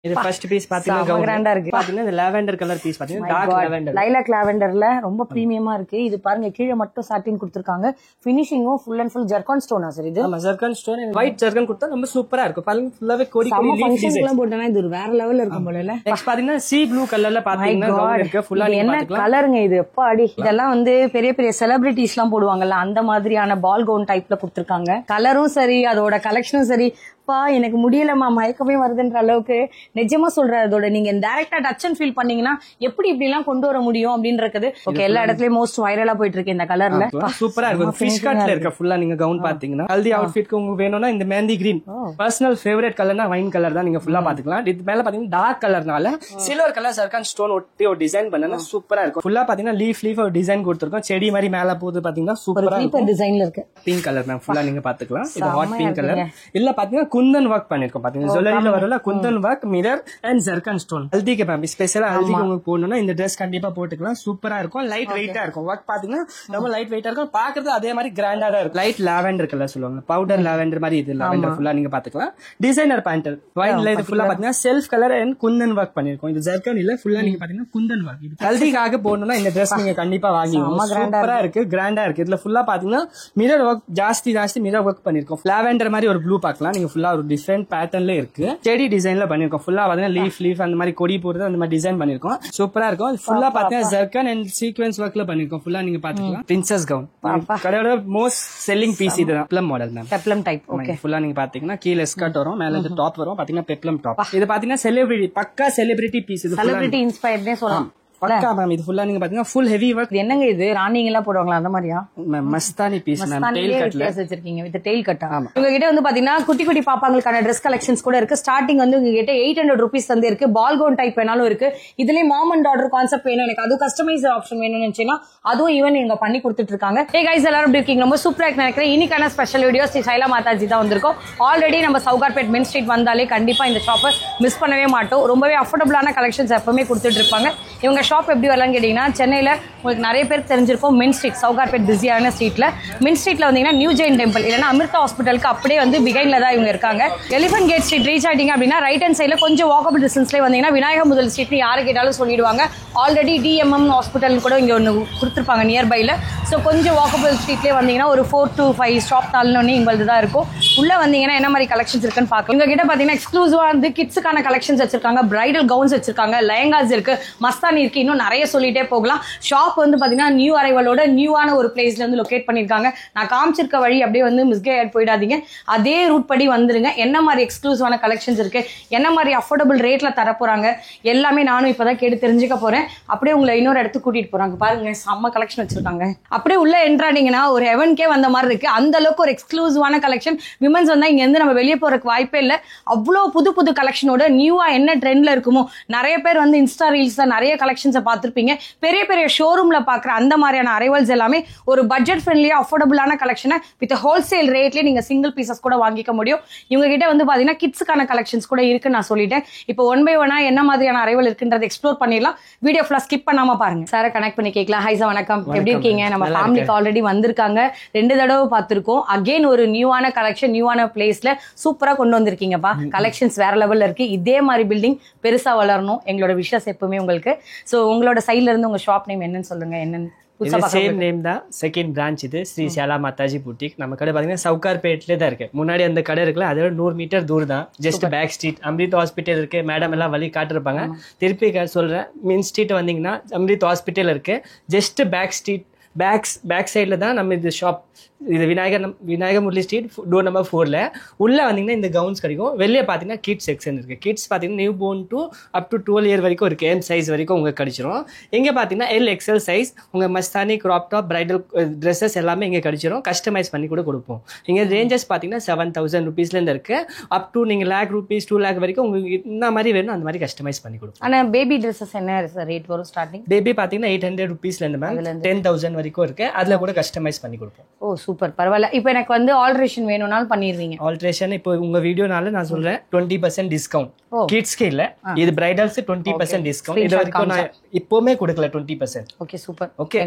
இது first piece பாத்தீங்கன்னா கிராண்டா இருக்கு. பாத்தீங்கன்னா இந்த லாவெண்டர் கலர் பீஸ் பாத்தீங்கன்னா டார்க் லாவெண்டர், லைலாக் லாவெண்டர்ல ரொம்ப பிரீமியமா இருக்கு. இது பாருங்க கீழே மட்டும் சாட்டின் கொடுத்திருக்காங்க. ஃபினிஷிங்கும் ஃபுல் அண்ட் ஃபுல் ஜர்கான் ஸ்டோனா சார் இது? ஆமா ஜர்கான் ஸ்டோன், ஒயிட் ஜர்கான் கொடுத்தா ரொம்ப சூப்பரா இருக்கும். பாருங்க ஃபுல்லாவே கோடி கோடி லீஃப் டிசைன் போட்டனா இது வேற லெவல்ல இருக்கும் போல இல்ல. நெக்ஸ்ட் பாத்தீங்கன்னா சீ ப்ளூ கலர்ல பாத்தீங்கன்னா கவுன் இருக்கு. ஃபுல்லா நீங்க பாத்துக்கலாம். என்ன கலருங்க இது? அப்பாடி இதெல்லாம் வந்து பெரிய பெரிய செலிபிரிட்டிஸ்லாம் போடுவாங்கல்ல அந்த மாதிரியான பால் கவுன் டைப்ல கொடுத்திருக்காங்க. கலரும் சரி அதோட கலெக்ஷனும் சரி எனக்கு முடியலமா மயக்கமே வருதுன்ற அளவுக்கு நிஜமா சொல்ற. அதோட நீங்க டைரக்டா டச் அண்ட் ஃபீல் பண்ணீங்கன்னா எப்படி இப்படி எல்லாம் கொண்டு வர முடியும் அப்படின்றது. ஓகே எல்லா இடத்துலயும் மோஸ்ட் வைரலா போயிட்டு இருக்கு இந்த கலர்ல. சூப்பரா இருக்கும். ஃபிஷ் கட்ல இருக்க ஃபுல்லா நீங்க கவுன் பாத்தீங்கன்னா ஹல்தி அவுட்ஃபிட்க்கு உங்களுக்கு வேணும்னா இந்த மெஹந்தி கிரீன் பர்சனல் ஃபேவரட் கலர்னா வைன் கலர் தான் நீங்க ஃபுல்லா பாத்துக்கலாம். இது மேல பாத்தீங்கன்னா டார்க் கலர்னால சில்வர் கலர் சர்கான் ஸ்டோன் ஒட்டி ஒரு டிசைன் பண்ணனா சூப்பரா இருக்கும். ஃபுல்லா பாத்தீங்கன்னா லீஃப் ஒரு டிசைன் கொடுத்திருக்கோம். செடி மாதிரி மேல போகுது பாத்தீங்கன்னா சூப்பரா இருக்கும். டிசைன்ல இருக்கு பிங்க் கலர் மேம் ஃபுல்லா நீங்க பாத்துக்கலாம். இது ஹாட் பிங்க் கலர். இல்ல பாத்தீங்கன்னா குந்தன் வர்க் பண்ணிருக்கோம். பாத்தீங்கன்னா ஜுவல்லரியில வரல kundan work mirror and zircon stone. ஹல்திக்கு மேம் ஸ்பெஷலா ஹல்திக்கு உங்களுக்கு போடணும்னா இந்த Dress கண்டிப்பா போட்டுக்கலாம். சூப்பரா இருக்கும். லைட் வெயிட்டா இருக்கும். வர்க் பாத்தீங்கன்னா ரொம்ப லைட் வெயிட்டா இருக்கும். பாக்குறது அதே மாதிரி கிராண்டா தான் இருக்கும். லைட் லாவெண்டர் கலர் சொல்லுவாங்க. பவுடர் லாவெண்டர் மாதிரி இது லாவெண்டர் ஃபுல்லா நீங்க பாத்துக்கலாம். டிசைனர் பேண்ட் வைன்ல இது ஃபுல்லா பாத்தீங்கன்னா self colour and Kundan work பண்ணிருக்கோம். இது ஜர்கான் இல்ல ஃபுல்லா நீங்க பாத்தீங்கன்னா குந்தன் வர்க். இது ஹல்திக்காக போடணும்னா இந்த Dress நீங்க கண்டிப்பா வாங்கிக்கணும். சூப்பரா இருக்கு. கிராண்டா இருக்கு. இதுல ஃபுல்லா பாத்தீங்கன்னா மிரர் வர்க் ஜாஸ்தி மிரர் வர்க் பண்ணிருக்கோம். லாவெண்டர் மாதிரி ஒரு ப்ளூ பாக்கலாம். நீங்க ஃபுல்லா ஒரு டிஃபரெண்ட் பேட்டர்ன்ல இருக்கு. செடி டிசைன்ல பண்ணிருக்கோம். ஃபுல்லா பாத்தீங்கன்னா லீஃப் அந்த மாதிரி கொடி போடுறது அந்த மாதிரி டிசைன் பண்ணிருக்கோம். சூப்பரா இருக்கும். ஃபுல்லா பாத்தீங்கன்னா ஜர்கான் அண்ட் சீக்வென்ஸ் வர்க்ல பண்ணிருக்கோம். ஃபுல்லா நீங்க பாத்துக்கலாம். பிரின்சஸ் கவுன் கடையோட மோஸ்ட் செல்லிங் பீஸ் இது. Peplum model ma'am. Peplum type. Okay ஃபுல்லா நீங்க பாத்தீங்கன்னா கீழ ஸ்கர்ட் வரும், மேல இருந்து டாப் வரும். பாத்தீங்கன்னா பெப்ளம் டாப். இது பாத்தீங்கன்னா செலிபிரிட்டி பக்கா செலிபிரிட்டி பீஸ். இது செலிபிரிட்டி இன்ஸ்பயர்ட்னே சொல்லலாம். பக்கா மேம். இது ஃபுல்லா நீங்க பாத்தீங்கன்னா ஃபுல் ஹெவி வர்க். என்னங்க இது ராணிங்க எல்லாம் போடுவாங்களா அந்த மாதிரியா? Mastani piece ma'am. டெயில் கட்ல வச்சிருக்கீங்க. With tail cut. உங்க கிட்ட வந்து பாத்தீங்கன்னா குட்டி குட்டி பாப்பாங்களுக்கான Dress கலெக்ஷன்ஸ் கூட இருக்கு. ஸ்டார்டிங் வந்து உங்க கிட்ட 800 rupees வந்து இருக்கு. பால் கவுன் டைப் வேணாலும் இருக்கு. இதுலயே மாம் அண்ட் டாட்டர் கான்செப்ட் வேணும் எனக்கு அது கஸ்டமைஸ் ஆப்ஷன் வேணும்னு நினைச்சீங்கன்னா அதுவும் ஈவன் நீங்க பண்ணி கொடுத்துட்டு இருக்காங்க. ஹே கைஸ் எல்லாரும் எப்படி இருக்கீங்க? ரொம்ப சூப்பரா இருக்கு நினைக்கிறேன். இன்னைக்கான ஸ்பெஷல் வீடியோ ஸ்ரீ சைலா மாதாஜி தான் வந்திருக்கோம். ஆல்ரெடி நம்ம சவுகார்பேட் மெயின் ஸ்ட்ரீட் வந்தாலே கண்டிப்பா இந்த ஷாப்பை மிஸ் பண்ணவே மாட்டோம். ரொம்பவே அஃபோர்டபுளான கலெக்ஷன்ஸ் எப்பவுமே கொடுத்துட்டு இருப்பாங்க. இவங்க ஷாப் எப்படி வரலாம் கேட்டீங்கன்னா சென்னையில உங்களுக்கு நிறைய பேர் தெரிஞ்சிருக்கும். மெயின் ஸ்ட்ரீட் சவுகார்பேட் பிஸியான ஸ்ட்ரீட்ல மெயின் ஸ்ட்ரீட்ல வந்தீங்கன்னா நியூ ஜெயின் டெம்பிள் இல்லைன்னா அமிர்தா ஹாஸ்பிட்டலுக்கு அப்படியே வந்து பிகைன்ல தான் இவங்க இருக்காங்க. எலிபென்ட் கேட் ஸ்ட்ரீட் ரீச் ஆயிட்டீங்க அப்படின்னா ரைட் ஹேண்ட் சைட்ல கொஞ்சம் வாக்கபிள் டிஸ்டன்ஸ்லேயே வந்தீங்கன்னா விநாயகர் முதல் ஸ்ட்ரீட் யாரு கேட்டாலும் சொல்லிடுவாங்க. ஆல்ரெடி DMM ஹாஸ்பிட்டல் கூட இங்க ஒன்று கொடுத்துருப்பாங்க நியர்பைல. ஸோ கொஞ்சம் வாக்கபிள் ஸ்ட்ரீட்லேயே வந்தீங்கன்னா ஒரு 4 to 5 ஸ்டாப் தாழ்னோடனே இவங்களுக்கு தான் இருக்கும். உள்ள வந்தீங்கன்னா என்ன மாதிரி கலெக்ஷன்ஸ் இருக்குன்னு பார்க்கலாம். உங்க கிட்ட பாத்தீங்கன்னா எக்ஸ்க்ளூசிவா வந்து கிட்ஸுக்கான கலெக்ஷன்ஸ் வச்சிருக்காங்க. பிரைடல் கவுன்ஸ் வச்சிருக்காங்க. லெஹங்காஸ் இருக்கு. மஸ்தானி இருக்கு. இன்னும் நிறைய சொல்லிட்டே போகலாம். ஷாப் வந்து பாத்தீங்கன்னா நியூ அரைவலோட நியூவான ஒரு பிளேஸ்ல வந்து லொகேட் பண்ணிருக்காங்க. நான் காமிச்சிருக்க வழி அப்படியே வந்து மிஸ்கைட் போயிடாதீங்க. அதே ரூட் படி வந்துருங்க. என்ன மாதிரி எக்ஸ்க்ளூசிவான கலெக்ஷன்ஸ் இருக்கு, என்ன மாதிரி அஃபோர்டபுள் ரேட்ல தர போறாங்க எல்லாமே நானும் இப்பதான் கேட்டு தெரிஞ்சுக்க போறேன். அப்படியே உங்களை இன்னொரு இடத்துக்கு கூட்டிட்டு போறாங்க. பாருங்க செம்ம கலெக்ஷன் வச்சிருக்காங்க. அப்படியே உள்ள என்ட்ராடிங்கன்னா ஒரு ஹெவன்கே வந்த மாதிரி இருக்கு. அந்த அளவுக்கு ஒரு எக்ஸ்க்ளூசிவான கலெக்ஷன். விமன்ஸ் வந்தா இங்க இருந்து நம்ம வெளியே போறதுக்கு வாய்ப்பே இல்லை. அவ்வளவு புது புது கலெக்ஷனோட நியூவா என்ன ட்ரெண்ட்ல இருக்குமோ நிறைய பேர் வந்து இன்ஸ்டா ரீல்ஸ் நிறைய கலெக்ஷன்ஸை பார்த்திருப்பீங்க. பெரிய பெரிய ஷோரூம்ல பாக்குற அந்த மாதிரியான அரைவல்ஸ் எல்லாமே ஒரு பட்ஜெட் ஃப்ரெண்ட்லியா அஃபோர்டபுளான கலெக்ஷனை வித் ஹோல்சேல் ரேட்லயே நீங்க சிங்கிள் பீசஸ் கூட வாங்கிக்க முடியும். இவங்க கிட்ட வந்து பாத்தீங்கன்னா கிட்ஸுக்கான கலெக்ஷன்ஸ் கூட இருக்கு நான் சொல்லிட்டேன். இப்போ 1 by 1 என்ன மாதிரியான அரைவல் இருக்குன்றதை எக்ஸ்ப்ளோர் பண்ணிடலாம். வீடியோ ஃபுல்லா ஸ்கிப் பண்ணாம பாருங்க. சார் கனெக்ட் பண்ணி கேட்கலாம். ஹை சார் வணக்கம், எப்படி இருக்கீங்க? நம்ம ஃபேமிலிக்கு ஆல்ரெடி வந்திருக்காங்க, 2 தடவை பார்த்திருக்கோம். அகைன் ஒரு நியூவான கலெக்ஷன் நியூவான பிளேஸ்ல சூப்பரா கொண்டு வந்திருக்கீங்கப்பா. கலெக்ஷன்ஸ் வேற லெவல்ல இருக்கு. இதே மாதிரி பில்டிங் பெருசா வளரணும் எங்களோட விஷஸ் எப்பவுமே உங்களுக்கு. சோ உங்களோட சைட்ல இருந்து உங்க ஷாப் நேம் என்னன்னு சொல்லுங்க. என்னன்னு சேம் நேம் தான். செகண்ட் பிரான்ச் இது ஸ்ரீ ஷாலா மாதாஜி புட்டிக். நம்ம கடை பாத்தீங்கன்னா சவுகார்பேட்ல தான் இருக்கு. முன்னாடி அந்த கடை இருக்குல்ல அதோட 100 மீட்டர் தூரம் தான். Just back street Amrit hospital இருக்கு. மேடம் எல்லாம் வழி காட்டிருப்பாங்க. திருப்பி சொல்றேன், மெயின் ஸ்ட்ரீட் வந்தீங்கன்னா அமிர்த் ஹாஸ்பிட்டல் இருக்கு. ஜஸ்ட் பேக் ஸ்ட்ரீட் பேக் சைட்ல தான் நம்ம இது ஷாப். இது Vinayagar Murali street door number 4ல உள்ள வந்தீங்கன்னா இந்த கவுன்ஸ் கிடைக்கும். வெளியே பாத்தீங்கன்னா கிட்ஸ் செக்ஷன் இருக்கு. கிட்ஸ் பாத்தீங்கன்னா newborn to up to 12 year வரைக்கும் இருக்கு. M சைஸ் வரைக்கும் உங்களுக்கு கிடைச்சிரும். இங்க பாத்தீங்கன்னா LXL சைஸ் உங்க Mastani crop top bridal dresses எல்லாமே இங்க கிடைச்சிரும். கஸ்டமைஸ் பண்ணி கூட கொடுப்போம். இங்க ரேஞ்சஸ் பாத்தீங்கன்னா 7000 rupeesல இருந்து இருக்கு அப் டு நீங்க lakh rupees 2 lakh வரைக்கும் உங்களுக்கு என்ன மாதிரி வேணும் அந்த மாதிரி கஸ்டமைஸ் பண்ணி கொடுப்போம். ஆனா பேபி ட்ரெஸ்ஸஸ் என்ன ரேட் வரும் ஸ்டார்டிங்? பேபி பாத்தீங்கன்னா 800 rupeesல இருந்து மேம் 10,000 வரைக்கும் இருக்கு. அதுல கூட கஸ்டமைஸ் பண்ணி கொடுப்போம். ஓ சூப்பர், பரவாயில்ல. இப்போ எனக்கு வந்து ஆல்ட்ரேஷன் வேணும்னாலும் பண்ணிடுவீங்க? ஆல்ட்ரேஷன் இப்போ உங்க வீடியோனால நான் சொல்றேன் 20% டிஸ்கவுண்ட். கிட்ஸ்க்கு இல்ல, இது பிரைடல்ஸ் 20% டிஸ்கவுண்ட். இது வரைக்கும் நான் இப்போமே கொடுக்கல 20%. Okay super. ஓகே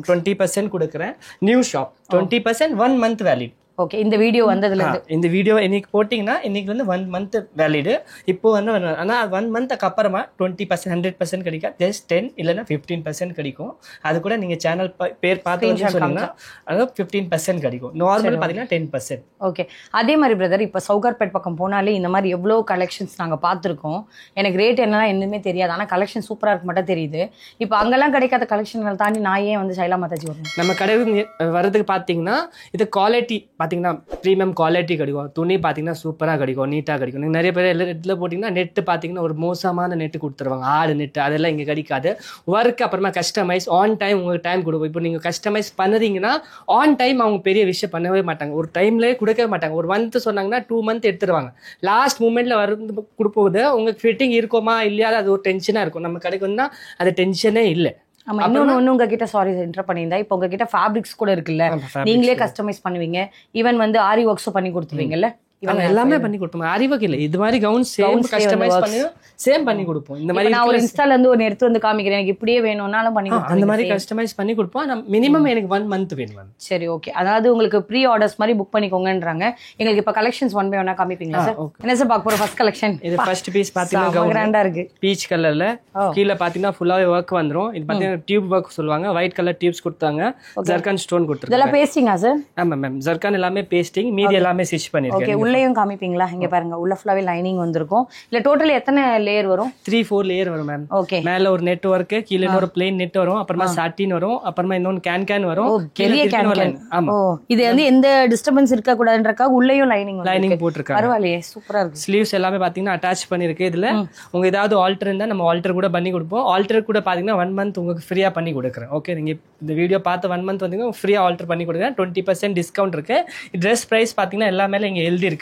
20% கொடுக்குறேன். New shop 20% 1 month valid. Okay இந்த வீடியோ வந்ததுல இருந்து இந்த வீடியோ இன்னைக்கு போட்டீங்கன்னா இன்னைக்கு வந்து 1 month வேலிடு. இப்போ வந்து ஆனா 1 monthக்கு அப்புறமா 20% 100% கிடைக்கும், ஜஸ்ட் 10 இல்லைன்னா 15% கிடைக்கும். அது கூட நீங்க சேனல் பேர் பார்த்து வந்து சொன்னீங்கன்னா அது 15% கிடைக்கும். நார்மல் பாத்தீங்கன்னா 10%. ஓகே அதே மாதிரி பிரதர் இப்போ சவுகார்பேட் பக்கம் போனாலே இந்த மாதிரி எவ்வளோ கலெக்ஷன்ஸ் நாங்கள் பார்த்துருக்கோம். எனக்கு ரேட் என்னலாம் எதுவுமே தெரியாது, ஆனால் கலெக்ஷன் சூப்பராக இருக்க மட்டும் தெரியுது. இப்போ அங்கெல்லாம் கிடைக்காத கலெக்ஷன்கள் தாண்டி நான் ஏன் வந்து சைலா மாதாஜி வரணும்? நம்ம கடைக்கு வர்றதுக்கு பார்த்தீங்கன்னா இது குவாலிட்டி பார்த்தீங்கன்னா ப்ரீமியம் குவாலிட்டி கிடைக்கும். துணி பார்த்தீங்கன்னா சூப்பராக கிடைக்கும், நீட்டாக கிடைக்கும். நீங்கள் நிறைய பேர் இதில் போட்டிங்கன்னா நெட்டு பார்த்தீங்கன்னா ஒரு மோசமான நெட்டு கொடுத்துருவாங்க, ஆடு நெட்டு, அதெல்லாம் இங்கே கிடைக்காது. ஒர்க் அப்புறமா கஸ்டமைஸ் ஆன் டைம் உங்களுக்கு டைம் கொடுக்கும். இப்போ நீங்கள் கஸ்டமைஸ் பண்ணுறீங்கன்னா ஆன் டைம் அவங்க பெரிய விஷயம் பண்ணவே மாட்டாங்க, ஒரு டைம்லேயே கொடுக்கவே மாட்டாங்க. ஒரு மந்த் சொன்னாங்கன்னா 2 month எடுத்துருவாங்க. லாஸ்ட் மூமெண்ட்டில் வந்து கொடுப்போது உங்களுக்கு ஃபிட்டிங் இருக்குமா இல்லையா அது ஒரு டென்ஷனாக இருக்கும். நம்ம கடைக்கு வந்தால் அது டென்ஷனே இல்லை. ஆமா இன்னொன்னு உங்ககிட்ட சாரி என்டர் பண்ணியிருந்தா இப்போ உங்ககிட்ட ஃபேப்ரிக்ஸ் கூட இருக்குல்ல, நீங்களே கஸ்டமைஸ் பண்ணுவீங்க, ஈவன் வந்து ஆரி ஒர்க்ஸும் பண்ணி கொடுத்துருவீங்கல்ல? இவங்க எல்லாமே பண்ணி கொடுப்போம். அறிவுக்கு இல்லை இது மாதிரி கவுன் சேம் கஸ்டமைஸ் பண்ணி சேம் பண்ணி கொடுப்போம். இந்த மாதிரி நான் ஒரு இன்ஸ்டால இருந்து ஒரு எடுத்து வந்து காமிக்கிறேன், எனக்கு இப்படியே வேணும்னாலும் பண்ணி கொடுப்போம். அந்த மாதிரி கஸ்டமைஸ் பண்ணி கொடுப்போம். மினிமம் எனக்கு 1 month வேணும். சரி ஓகே, அதாவது உங்களுக்கு ப்ரீ ஆர்டர்ஸ் மாதிரி புக் பண்ணிக்கோங்கன்றாங்க. எங்களுக்கு இப்போ கலெக்ஷன்ஸ் 1 by 1 காமிப்பீங்களா சார்? என்ன சார் பார்க்க போறோம்? ஃபர்ஸ்ட் கலெக்ஷன் இது ஃபர்ஸ்ட் பீஸ் பாத்தீங்கன்னா கவுன் கிராண்டா இருக்கு, பீச் கலர்ல கீழ பாத்தீங்கன்னா ஃபுல்லாவே வர்க் வந்துரும். இது பாத்தீங்கன்னா டியூப் வர்க் சொல்லுவாங்க, ஒயிட் கலர் டியூப்ஸ் கொடுத்தாங்க, ஜர்கான் ஸ்டோன் கொடுத்தாங்க. இதெல்லாம் பேஸ்டிங்கா சார்? ஆமா மேம், ஜர்கான் எல்லாமே பேஸ்டிங், மீதி எல்லாமே ஸ்டிட்ச் பண்ணிருக்கேன். ஓகே உள்ளேயும் காமிப்பீங்களா? இங்க பாருங்க உள்ள ஃபுல்லாவே லைனிங் வந்திருக்கும். இல்ல டோட்டல் எத்தனை லேயர் வரும்? 3-4 லேயர் வரும் மேம். ஓகே மேல ஒரு நெட் வர்க், கீழ இன்னொரு பிளேன் நெட் வரும், அப்புறமா சாட்டின் வரும், அப்புறமா இன்னொரு கேன் வரும். பெரிய கேன். ஆமா இது வந்து எந்த டிஸ்டர்பன்ஸ் இருக்க கூடாதுன்றக்காக உள்ளேயும் லைனிங் போட்டுருக்காங்க. பரவாயில்லையே சூப்பரா இருக்கு. ஸ்லீவ்ஸ் எல்லாமே பாத்தீங்கன்னா அட்டாச் பண்ணிருக்கு. இதுல உங்க ஏதாவது ஆல்டர் இருந்தா நம்ம ஆல்டர் கூட பண்ணி கொடுப்போம். ஆல்டர் கூட பாத்தீங்கன்னா 1 month உங்களுக்கு ஃப்ரீயா பண்ணி கொடுக்குறேன். ஓகே நீங்க இந்த வீடியோ பார்த்து 1 month வந்தீங்கன்னா ஃப்ரீயா ஆல்டர் பண்ணி கொடுக்குறேன். 20% டிஸ்கவுண்ட் இருக்கு. ட்ரெஸ் பிரைஸ் பாத்தீங்கன்னா எல்லாமே இங்க எழுதி இருக்கு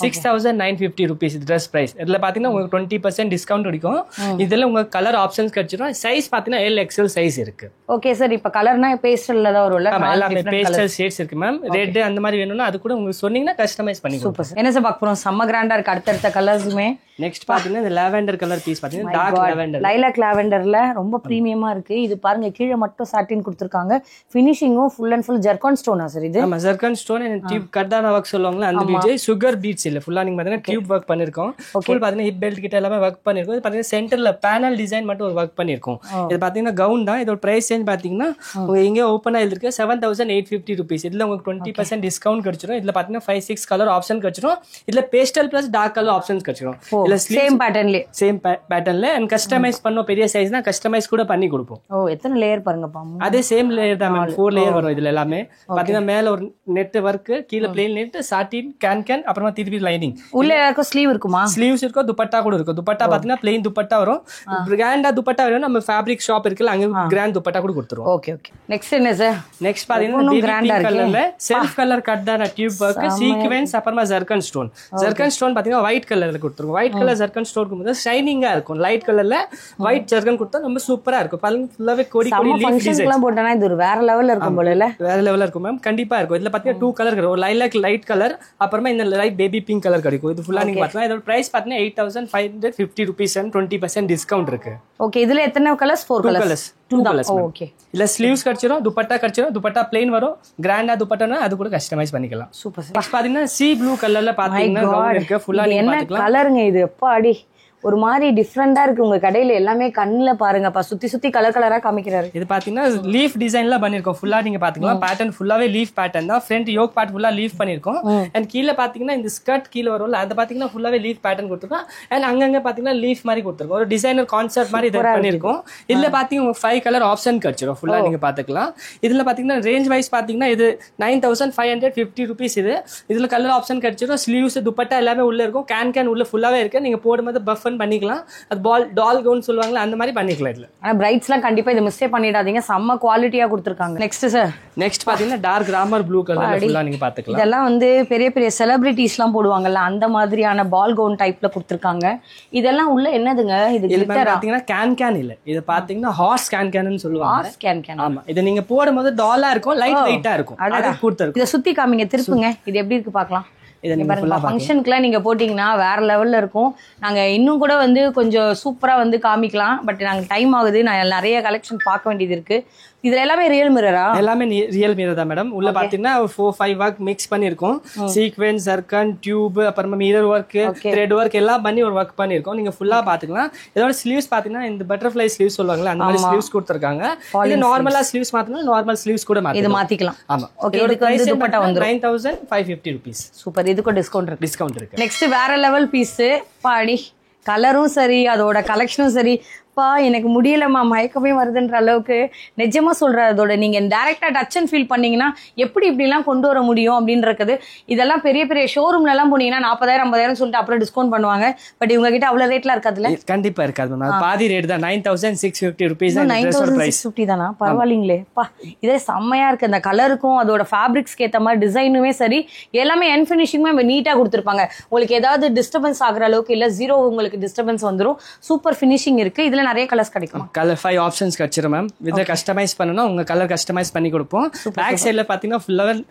6950 rupees ட்ரெஸ் பிரைஸ். இதுல பாத்தீங்கன்னா உங்களுக்கு 20% டிஸ்கவுண்ட் கிடைக்கும். இதுல உங்களுக்கு கலர் ஆப்ஷன்ஸ் கிடைச்சிடும். சைஸ் பாத்தீங்கன்னா LXL சைஸ் இருக்கு. ஓகே சார் இப்ப கலர்னா பேஸ்டல்ல தான் வரும்ல? ஆமா எல்லாமே பேஸ்டல் ஷேட்ஸ் இருக்கு மேம். ரெட் அந்த மாதிரி வேணும்னா அது கூட உங்களுக்கு சொன்னீங்கன்னா கஸ்டமைஸ் பண்ணி கொடுப்போம். என்ன சார் பார்க்க போறோம்? செம்ம கிராண்டா இருக்கு அடுத்த கலர்ஸுமே. நெக்ஸ்ட் பாத்தீங்கன்னா இந்த லாவெண்டர் கலர் பீஸ் பாத்தீங்கன்னா டார்க் லாவெண்டர், லைலாக் லாவெண்டர்ல ரொம்ப பிரீமியமா இருக்கு. இது பாருங்க கீழ மட்டும் சாட்டின் கொடுத்திருக்காங்க. ஃபினிஷிங்கும் ஃபுல் அண்ட் ஃபுல் ஜர்கான் ஸ்டோனா சார்? இது ஆமா ஜர்கான் ஸ்டோன் அண்ட் டியூப் கர்தானா வர்க் சொல்லுவாங்கல அந்த பீட்ஸ், சுகர் பீட்ஸ் இல்ல, ஃபுல்லா நீங்க பாத்தீங்கன்னா டியூப் வர்க் பண்ணிருக்கோம். ஃபுல் பாத்தீங்கன்னா ஹிப் பெல்ட் கிட்ட எல்லாமே வர்க் பண்ணிருக்கோம். இது பாத்தீங்கன்னா சென்டர்ல பேனல் டிசைன் மட்டும் ஒரு வர்க் பண்ணிருக்கோம். இது பாத்தீங்கன்னா கவுன் தான். இதோட பிரைஸ் ரேஞ்ச் பாத்தீங்கன்னா உங்களுக்கு இங்க ஓபனா இருக்கு 7850 rupees. இதுல உங்களுக்கு 20% டிஸ்கவுண்ட் கிடைச்சிரும். இதுல பாத்தீங்கன்னா 5-6 கலர் ஆப்ஷன் கிடைச்சிரும். இதுல pastel plus dark colour options கிடைச்சிரும். இல்ல சேம் பேட்டர்ன்ல அண்ட் கஸ்டமைஸ் பண்ணோம். பெரிய சைஸ்னா கஸ்டமைஸ் கூட பண்ணி கொடுப்போம். ஓ எத்தனை லேயர் பாருங்க பாம். அதே சேம் லேயர் தான் மேம், 4 லேயர் வரும். இதுல எல்லாமே பாத்தீங்கன்னா மேல ஒரு நெட் வர்க், கீழ பிளேன் நெட், சாட்டின், கேன், அப்புறமா திருப்பி லைனிங். உள்ள யாருக்கும் ஸ்லீவ் இருக்குமா? ஸ்லீவ்ஸ் இருக்கும், துப்பட்டா கூட இருக்கும். துப்பட்டா பாத்தீங்கன்னா பிளெயின் துப்பட்டா வரும். கிராண்டா துப்பட்டா வரும். நம்ம ஃபேப்ரிக் ஷாப் இருக்குல்ல அங்க கிராண்ட் துப்பட்டா கூட கொடுத்துருவோம். ஓகே ஓகே நெக்ஸ்ட் என்ன சார்? நெக்ஸ்ட் பாத்தீங்கன்னா கிராண்டா கலர்ல செல்ஃப் கலர் கர்தானா டியூப் வர்க், சீக்வென்ஸ், அப்புறமா ஜர்கான் ஸ்டோன். ஜர்கான் ஸ்டோன் பாத்தீங்கன்னா ஒயிட் கலர்ல கொடுத்துருவோம். ஒயிட் கலர் ஜர்கான் ஸ்டோன் கொடுக்கும்போது ஷைனிங்கா இருக்கும். லைட் கலர்ல ஒயிட் ஜர்கான் கொடுத்தா ரொம்ப சூப்பரா இருக்கும். பாருங்க ஃபுல்லாவே கோடி கோடி லீஃப் டிசைன் போட்டனா இது ஒரு வேற லெவல்ல இருக்கும் போல இல்ல? வேற லெவல்ல இருக்கும் மேம், கண்டிப்பா இருக்கும். இதுல பாத்தீங்கன்னா 2 கலர் இருக்கும், ஒரு லைலாக் லைட் கலர், அப்புறமா இந்த லைட் பேபி பிங்க் கலர் கிடைக்கும். இது ஃபுல்லா நீங்க பாத்தீங்கன்னா இதோட பிரைஸ் பாத்தீங்கன்னா 8550 rupees and 20% டிஸ்கவுண்ட் இருக்கு. ஓகே இதுல எத்தனை கலர்ஸ்? 4 கலர்ஸ். 2 கலர்ஸ். ஓகே இல்ல ஸ்லீவ்ஸ் கிடைச்சிரும், துப்பட்டா கிடைச்சிரும். துப்பட்டா பிளெயின் வரும், கிராண்டா துப்பட்டானா அது கூட கஸ்டமைஸ் பண்ணிக்கலாம். Super sir. ஃபர்ஸ்ட் பாத்தீங்கன்னா சி ப்ளூ கலர்ல பாத்தீங்கன்னா கவுன் இருக்கு. ஃபுல்லா நீங்க பாத்துக்கலாம். என்ன கலருங்க இது? அப்பாடி ஒரு மாதிரி டிஃப்ரெண்டா இருக்கு. உங்க கடையில எல்லாமே கண்ணுல பாருங்கப்பா, சுத்தி கலர் கலரா காமிக்கிறாரு. இது பாத்தீங்கன்னா லீஃப் டிசைன்ல பண்ணிருக்கோம். ஃபுல்லா நீங்க பாத்துக்கலாம். பேட்டர்ன் ஃபுல்லாவே லீஃப் பேட்டர்ன் தான். ஃப்ரண்ட் யோக் பார்ட் ஃபுல்லா லீஃப் பண்ணிருக்கோம். அண்ட் கீழ பாத்தீங்கன்னா இந்த ஸ்கர்ட் கீழ வரும்ல அது பாத்தீங்கன்னா ஃபுல்லாவே லீஃப் பேட்டர்ன் கொடுத்துருக்கோம். அண்ட் அங்கங்க பாத்தீங்கன்னா லீஃப் மாதிரி கொடுத்துருக்கோம். ஒரு டிசைனர் கான்செப்ட் மாதிரி இது பண்ணிருக்கோம். இதுல பாத்தீங்கன்னா 5 கலர் ஆப்ஷன் கிடைச்சிரும். ஃபுல்லா நீங்க பாத்துக்கலாம். இதுல பாத்தீங்கன்னா ரேஞ்ச் வைஸ் பாத்தீங்கன்னா இது 9550 rupees. இதுல கலர் ஆப்ஷன் கிடைச்சிரும். ஸ்லீவ்ஸ், துப்பட்டா எல்லாமே உள்ள இருக்கும். கேன் உள்ள ஃபுல்லாவே இருக்கு. நீங்க போடும்போது பஃபன் பண்ணிக்கலாம். அது டால் கவுன் சொல்லுவாங்கல அந்த மாதிரி பண்ணிக்கலாம். இதுல ஆனா பிரைட்ஸ்லாம் கண்டிப்பா இத மிஸ்டே பண்ணிடாதீங்க, செம்ம குவாலிட்டியா கொடுத்திருக்காங்க. Next sir. நெக்ஸ்ட் பாத்தீங்கன்னா டார்க் ராமர் ப்ளூ கலர்ல ஃபுல்லா நீங்க பாத்துக்கலாம். இதெல்லாம் வந்து பெரிய பெரிய செலிபிரிட்டிஸ்லாம் போடுவாங்கல்ல அந்த மாதிரியான பால் கவுன் டைப்ல கொடுத்திருக்காங்க. இதெல்லாம் உள்ள என்னதுங்க? இது கிளிட்டரா? பாத்தீங்கன்னா கேன் இல்ல, இது பாத்தீங்கன்னா ஹார்ஸ் கேன்னு சொல்லுவாங்க. Horse can. ஆமா, இது நீங்க போடும்போது டாலா இருக்கும், லைட் வெயிட்டா இருக்கும். அது கொடுத்திருக்கு. இத சுத்தி காமிங்க, திருப்புங்க. இது எப்படி இருக்கு பார்க்கலாம். இதை நீங்க ஃபுல்லா ஃபங்க்ஷனுக்குலாம் நீங்க போட்டீங்கன்னா வேற லெவல்ல இருக்கும். நாங்க இன்னும் கூட வந்து கொஞ்சம் சூப்பரா வந்து காமிக்கலாம். பட் நாங்க டைம் ஆகுது. நான் நிறைய கலெக்ஷன் பார்க்க வேண்டியது இருக்கு. இதுல எல்லாமே ரியல் மிரரா? எல்லாமே ரியல் மிரர் தான் மேடம். உள்ள பாத்தீங்கன்னா 4-5 ஒர்க் மிக்ஸ் பண்ணிருக்கோம். சீக்வென்ஸ், ஜர்கன், டியூப், அப்புறமா மிரர் ஒர்க், த்ரெட் ஒர்க் எல்லாம் பண்ணி ஒரு ஒர்க் பண்ணிருக்கோம். நீங்க ஃபுல்லா பாத்துக்கலாம். இதோட ஸ்லீவ்ஸ் பாத்தீங்கன்னா இந்த பட்டர்ஃப்ளை ஸ்லீவ்ஸ் சொல்லுவாங்கல்ல, அந்த மாதிரி ஸ்லீவ்ஸ் கொடுத்திருக்காங்க. இது நார்மலா ஸ்லீவ்ஸ் மாத்தணும், நார்மல் ஸ்லீவ்ஸ் கூட இது மாத்திக்கலாம். ஆமா. ஓகே, இதுக்கு வந்து துப்பட்டா வந்து 9550 rupees. சூப்பர். இதுக்கு டிஸ்கவுண்ட் இருக்கு. நெக்ஸ்ட் வேற லெவல் பீஸ் பாடி. கலரும் சரி, அதோட கலெக்ஷனும் சரி, எனக்கு முடியலம்மா, மயக்கமே வருதுன்ற அளவுக்கு. நிஜமா சொல்றேன். அதோட நீங்க டைரக்டா டச் அண்ட் ஃபீல் பண்ணீங்கன்னா எப்படி இப்படி எல்லாம் கொண்டு வர முடியும் அப்படின்றது. இதெல்லாம் பெரிய பெரிய ஷோரூம்ல எல்லாம் போனீங்கன்னா 40,000-50,000 சொல்லிட்டு அப்புறம் டிஸ்கவுண்ட் பண்ணுவாங்க. பட் இவங்க கிட்ட அவ்வளவு ரேட்ல இருக்காதுல்ல? கண்டிப்பா இருக்காது. பாதி ரேட் தான். 9650 rupees. 9650 தானா? பரவாயில்லைங்களே பா. இதே செம்மையா இருக்கு. அந்த கலருக்கும் அதோட ஃபேப்ரிக்ஸ்க்கு ஏத்த மாதிரி டிசைனுமே சரி, எல்லாமே என் ஃபினிஷிங்குமே நீட்டா கொடுத்துருப்பாங்க. உங்களுக்கு ஏதாவது டிஸ்டர்பன்ஸ் ஆகுற அளவுக்கு இல்ல, ஜீரோ உங்களுக்கு டிஸ்டர்பன்ஸ் வந்துடும். சூப்பர் ஃபினிஷிங் இருக்கு. இதுல நிறைய கலர்ஸ் கிடைக்கும். கலர் 5 ஆப்ஷன்ஸ் கிடைச்சிரும் மேம். இத கஸ்டமைஸ் பண்ணனும், உங்க கலர் கஸ்டமைஸ் பண்ணி கொடுப்போம். பேக் சைடுல பாத்தீங்கன்னா ஃபுல்லா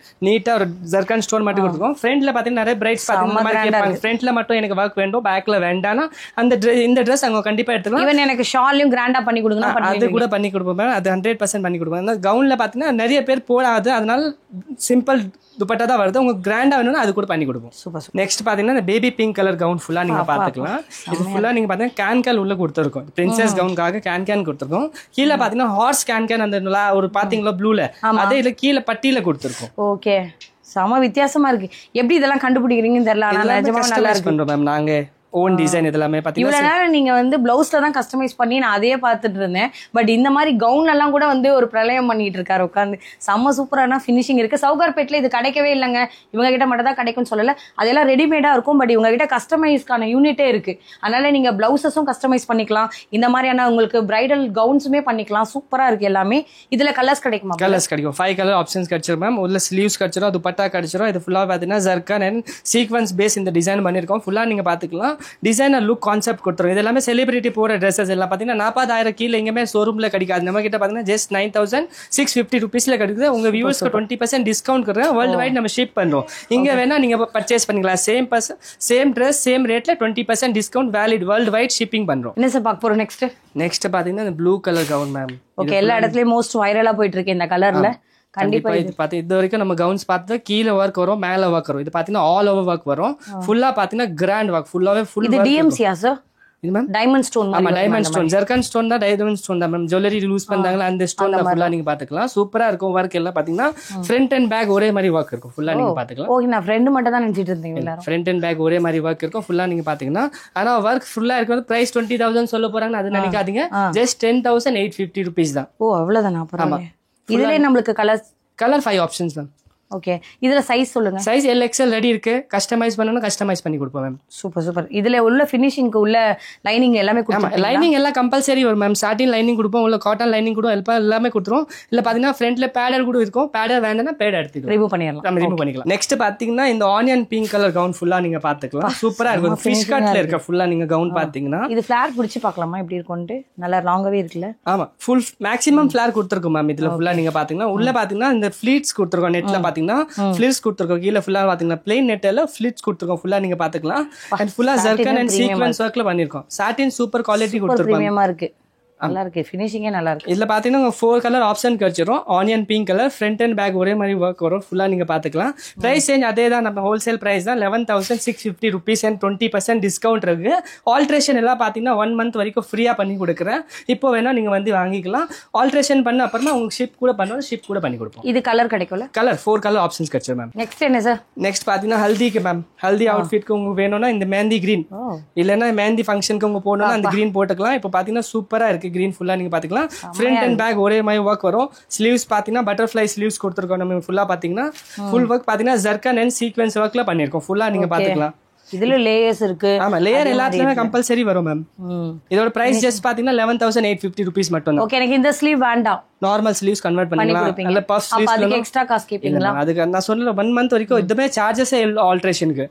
நீட்டா ஒரு ஜர்கன் ஸ்டோன் மட்டும் கொடுத்துருக்கோம். ஃப்ரண்ட்ல பாத்தீங்கன்னா நிறைய பிரைட்ஸ் பாத்தீங்கன்னா மாதிரி கேட்பாங்க. ஃப்ரண்ட்ல மட்டும் எனக்கு வர்க் வேண்டும், பேக்ல வேண்டானா இந்த Dress அங்க கண்டிப்பா எடுத்துக்கலாம். ஈவன் எனக்கு ஷால்லையும் கிராண்டா பண்ணி கொடுங்க, அது கூட பண்ணி கொடுப்போம் மேம். அது 100% பண்ணி கொடுப்போம். அந்த கவுன்ல பாத்தீங்கன்னா நிறைய பேர் போடாது, அதனால சிம்பிள் துப்பட்டா தான் வருது. உங்களுக்கு கிராண்டா வேணும்னா அது கூட பண்ணி கொடுப்போம். சூப்பர். நெக்ஸ்ட் பாத்தீங்கன்னா இந்த பேபி பிங்க் கலர் கவுன் ஃபுல்லா நீங்க பாத்துக்கலாம். இது ஃபுல்லா நீங்க பாத்தீங்கன்னா கேன் உள்ள கொடுத்துருக்கோம். பிரின்சஸ் கவுனுக்காக கேன் கொடுத்துருக்கோம். கீழே பாத்தீங்கன்னா ஹார்ஸ் கேன் அந்த ஒரு பாத்தீங்களா ப்ளூல, அதே இல்ல கீழே பட்டியில கொடுத்துருக்கோம். ஓகே, செம வித்தியாசமா இருக்கு. எப்படி இதெல்லாம் கண்டுபிடிக்கிறீங்கன்னு தெரியல. ஆனா நிஜமா நல்லா இருக்கு. பண்றோம் மேம் நாங்க ஓன் டிசைன். இதெல்லாமே பாத்தீங்கன்னா இவ்வளவு நேரம் நீங்க வந்து பிளவுஸ்ல தான் கஸ்டமைஸ் பண்ணி நான் அதையே பார்த்துட்டு இருந்தேன். பட் இந்த மாதிரி கவுன் எல்லாம் கூட வந்து ஒரு பிரளயம் பண்ணிட்டு இருக்காரு உட்காந்து. செம்ம சூப்பரான ஃபினிஷிங் இருக்கு. சவுகார்பேட்ல இது கிடைக்கவே இல்லைங்க. இவங்க கிட்ட மட்டும் தான் கிடைக்கும்னு சொல்லல, அதெல்லாம் ரெடிமேடா இருக்கும். பட் இவங்க கிட்ட கஸ்டமைஸ்க்கான யூனிட்டே இருக்கு. அதனால நீங்க பிளவுசஸும் கஸ்டமைஸ் பண்ணிக்கலாம், இந்த மாதிரியான உங்களுக்கு பிரைடல் கவுன்ஸுமே பண்ணிக்கலாம். சூப்பரா இருக்கு எல்லாமே. இதுல கலர்ஸ் கிடைக்குமா? கலர்ஸ் கிடைக்கும். 5 கலர் ஆப்ஷன்ஸ் கிடைச்சிரும் மேம். உள்ள ஸ்லீவ்ஸ் கிடைச்சிரும், துப்பட்டா கிடைச்சிரும். இது ஃபுல்லா பாத்தீங்கன்னா ஜர்கன் அண்ட் சீக்வென்ஸ் பேஸ் இந்த டிசைன் பண்ணிருக்கோம். ஃபுல்லா நீங்க பாத்துக்கலாம். டிசைனர் லுக் கான்செப்ட் கொடுத்துரும். இது எல்லாமே செலிபிரிட்டி போற ட்ரெஸ்ஸஸ் எல்லாம் பாத்தீங்கன்னா 40,000 கீழே எங்கேயுமே ஷோரூம்ல கிடைக்காது. நம்ம கிட்ட பாத்தீங்கன்னா ஜஸ்ட் 9650 rupeesல கிடைக்குது. உங்க வியூவர்ஸ்க்கு 20% டிஸ்கவுண்ட் கொடுக்குறோம். வேர்ல்டு வைட் நம்ம ஷிப் பண்றோம். இங்க வேணா நீங்க பர்ச்சேஸ் பண்ணிக்கலாம். சேம் ட்ரெஸ் சேம் ரேட்ல 20% discount valid. World wide shipping பண்றோம். என்ன சார் பார்க்க போறோம் நெக்ஸ்ட் பாத்தீங்கன்னா இந்த blue colour gown ma'am. Okay, எல்லா இடத்துலயும் மோஸ்ட் வைரலா போயிட்டு இருக்கு இந்த கலர்ல. கண்டிப்பா இது பாத்து இது வரைக்கும் நம்ம கவுன்ஸ் பார்த்தா கீழே ஒர்க் வரும், மேல ஒர்க் வரும். இது பாத்தீங்கன்னா ஆல் ஓவர் ஒர்க் வரும். ஃபுல்லா பாத்தீங்கன்னா கிராண்ட் ஒர்க், ஃபுல்லாவே ஃபுல். இது டிஎம்சியா சார்? இது மேம் டைமண்ட் ஸ்டோன். ஆமா, டைமண்ட் ஸ்டோன். ஜர்கன் ஸ்டோன் தான், டைமண்ட் ஸ்டோன் தான் மேம். ஜுவல்லரி யூஸ் பண்றாங்களா அந்த ஸ்டோன் தான் ஃபுல்லா நீங்க பாத்துக்கலாம். சூப்பரா இருக்கும். ஒர்க் எல்லாம் பாத்தீங்கன்னா ஃப்ரண்ட் அண்ட் பேக் ஒரே மாதிரி ஒர்க் இருக்கும். ஃபுல்லா நீங்க பாத்துக்கலாம். ஓகே, நான் ஃப்ரண்ட் மட்டும் தான் நினைச்சிட்டு இருந்தேன் எல்லாரும். ஃப்ரண்ட் அண்ட் பேக் ஒரே மாதிரி ஒர்க் இருக்கும். ஃபுல்லா நீங்க பாத்தீங்கன்னா ஆனா ஒர்க் ஃபுல்லா இருக்கு. பிரைஸ் 20,000 சொல்ல போறாங்க, அது நினைக்காதீங்க. ஜஸ்ட் 10,850 rupees தான். ஓ, அவ்வளவுதானா? பரவாயில்லை. இதுலயே நம்மளுக்கு கலர் 5 ஆப்ஷன்ஸ் தான். ஓகே, இதுல சைஸ் சொல்லுங்க. சைஸ் LXL ரெடி இருக்கு. கஸ்டமைஸ் பண்ணனும், கஸ்டமைஸ் பண்ணி கொடுப்போம் மேம். சூப்பர். இதுல உள்ள ஃபினிஷிங்க்கு உள்ள லைனிங் எல்லாமே கொடுத்துருக்கீங்க. லைனிங் எல்லாம் கம்பல்சரி வரும் மேம். சாட்டின் லைனிங் கொடுப்போம், உள்ள காட்டன் லைனிங் கூட எல்லாமே கொடுத்துரும். இல்ல பாத்தீங்கன்னா ஃப்ரண்ட்ல பேடர் கூட இருக்கும். பேடர் வேணும்னா பேடர் எடுத்துக்கலாம், ரிமூவ் பண்ணிடலாம். நெக்ஸ்ட் பாத்தீங்கன்னா இந்த ஆனியன் பிங்க் கலர் கவுன் ஃபுல்லா நீங்க பாத்துக்கலாம். சூப்பரா இருக்கும். ஃபிஷ் கட்ல இருக்க ஃபுல்லா நீங்க கவுன் பாத்தீங்கன்னா இது ஃபிளேர் பிடிச்சு பார்க்கலாமா எப்படி இருக்கும்னு? நல்லா லாங்காவே இருக்குல்ல? ஆமா, ஃபுல் மேக்ஸிமம் ஃபிளேர் கொடுத்துருக்கும் மேம். இதுல ஃபுல்லா நீங்க பாத்தீங்கன்னா உள்ள பாத்தீங்கன்னா இந்த ஃபிளீட்ஸ் கொடுத்துருக்கோம். நெட்ல பாத்தீங்கன்னா ஃபிளீட்ஸ் கொடுத்துருக்கோம். கீழே ஃபுல்லா பாத்தீங்கன்னா பிளைன் நெட்ல ஃபிளீட்ஸ் கொடுத்துருக்கோம். ஃபுல்லா நீங்க பாத்துக்கலாம். அண்ட் ஃபுல்லா ஜர்கன் அண்ட் சீக்வென்ஸ் ஒர்க்ல பண்ணிருக்கோம். சாட்டின் சூப்பர் குவாலிட்டி கொடுத்துருக்கோம். பிரீமியமா இருக்கு. நல்லா இருக்கு, ஃபினிஷிங்கே நல்லா இருக்கு. இதுல பாத்தீங்கன்னா 4 கலர் ஆப்ஷன் கிடைச்சிரும். Onion pink colour, front and back ஒரே மாதிரி ஒர்க் வரும். ஃபுல்லா நீங்க பாத்துக்கலாம். பிரைஸ் சேஞ்ச் அதே தான். நம்ம ஹோல்சேல் பிரைஸ் தான் 11,650 rupees and 20% டிஸ்கவுண்ட் இருக்கு. ஆல்ட்ரேஷன் எல்லாம் பாத்தீங்கன்னா 1 month வரைக்கும் ஃப்ரீயா பண்ணி கொடுக்குறேன். இப்போ வேணா நீங்க வந்து வாங்கிக்கலாம். ஆல்ட்ரேஷன் பண்ண அப்புறமா உங்களுக்கு ஷிப் கூட பண்ணுவோம், ஷிப் கூட பண்ணி கொடுப்போம். இது கலர் கிடைக்கும்ல? கலர் 4 கலர் ஆப்ஷன்ஸ் கிடைச்சிரும் மேம். நெக்ஸ்ட் என்ன சார்? நெக்ஸ்ட் பாத்தீங்கன்னா ஹல்திக்கு மேம். ஹல்தி அவுட்ஃபிட்க்கு உங்களுக்கு வேணும்னா இந்த மெஹந்தி கிரீன், இல்லன்னா மெஹந்தி ஃபங்க்ஷனுக்கு உங்க போடணும்னா அந்த கிரீன் போட்டுக்கலாம். இப்போ பாத்தீங்கன்னா சூப்பரா இருக்கு கிரீன். ஃபுல்லா நீங்க பாத்தீங்கன்னா ஃப்ரண்ட் அண்ட் பேக் ஒரே மாதிரி ஒர்க் வரும். ஸ்லீவ்ஸ் பாத்தீங்கன்னா பட்டர்ஃப்ளை ஸ்லீவ்ஸ் கொடுத்துருக்கோம் நம்ம. ஃபுல்லா பாத்தீங்கன்னா ஃபுல் ஒர்க் பாத்தீங்கன்னா ஜர்கன் அண்ட் சீக்வென்ஸ் ஒர்க்ல பண்ணிருக்கோம். ஃபுல்லா நீங்க பாத்துக்கலாம். இதுல லேயர்ஸ் இருக்கு. ஆமா, லேயர் எல்லாத்துலயுமே கம்பல்சரி வரும் மேம். இதோட பிரைஸ் ஜஸ்ட் பாத்தீங்கன்னா 11,850 rupees மட்டும் தான். ஓகே, எனக்கு இந்த ஸ்லீவ் வேண்டாம். நார்மல் ஸ்லீவ்ஸ் கன்வர்ட் பண்ணிக்கலாம். நல்ல பஃப் ஸ்லீவ்ஸ். அதுக்கு எக்ஸ்ட்ரா காஸ்ட் கேப்பீங்களா? அதுக்கு நான் சொன்னல 1 month வரைக்கும் இதுமே சார்ஜஸ் இல்ல ஆல்ட்ரேஷனுக்கு.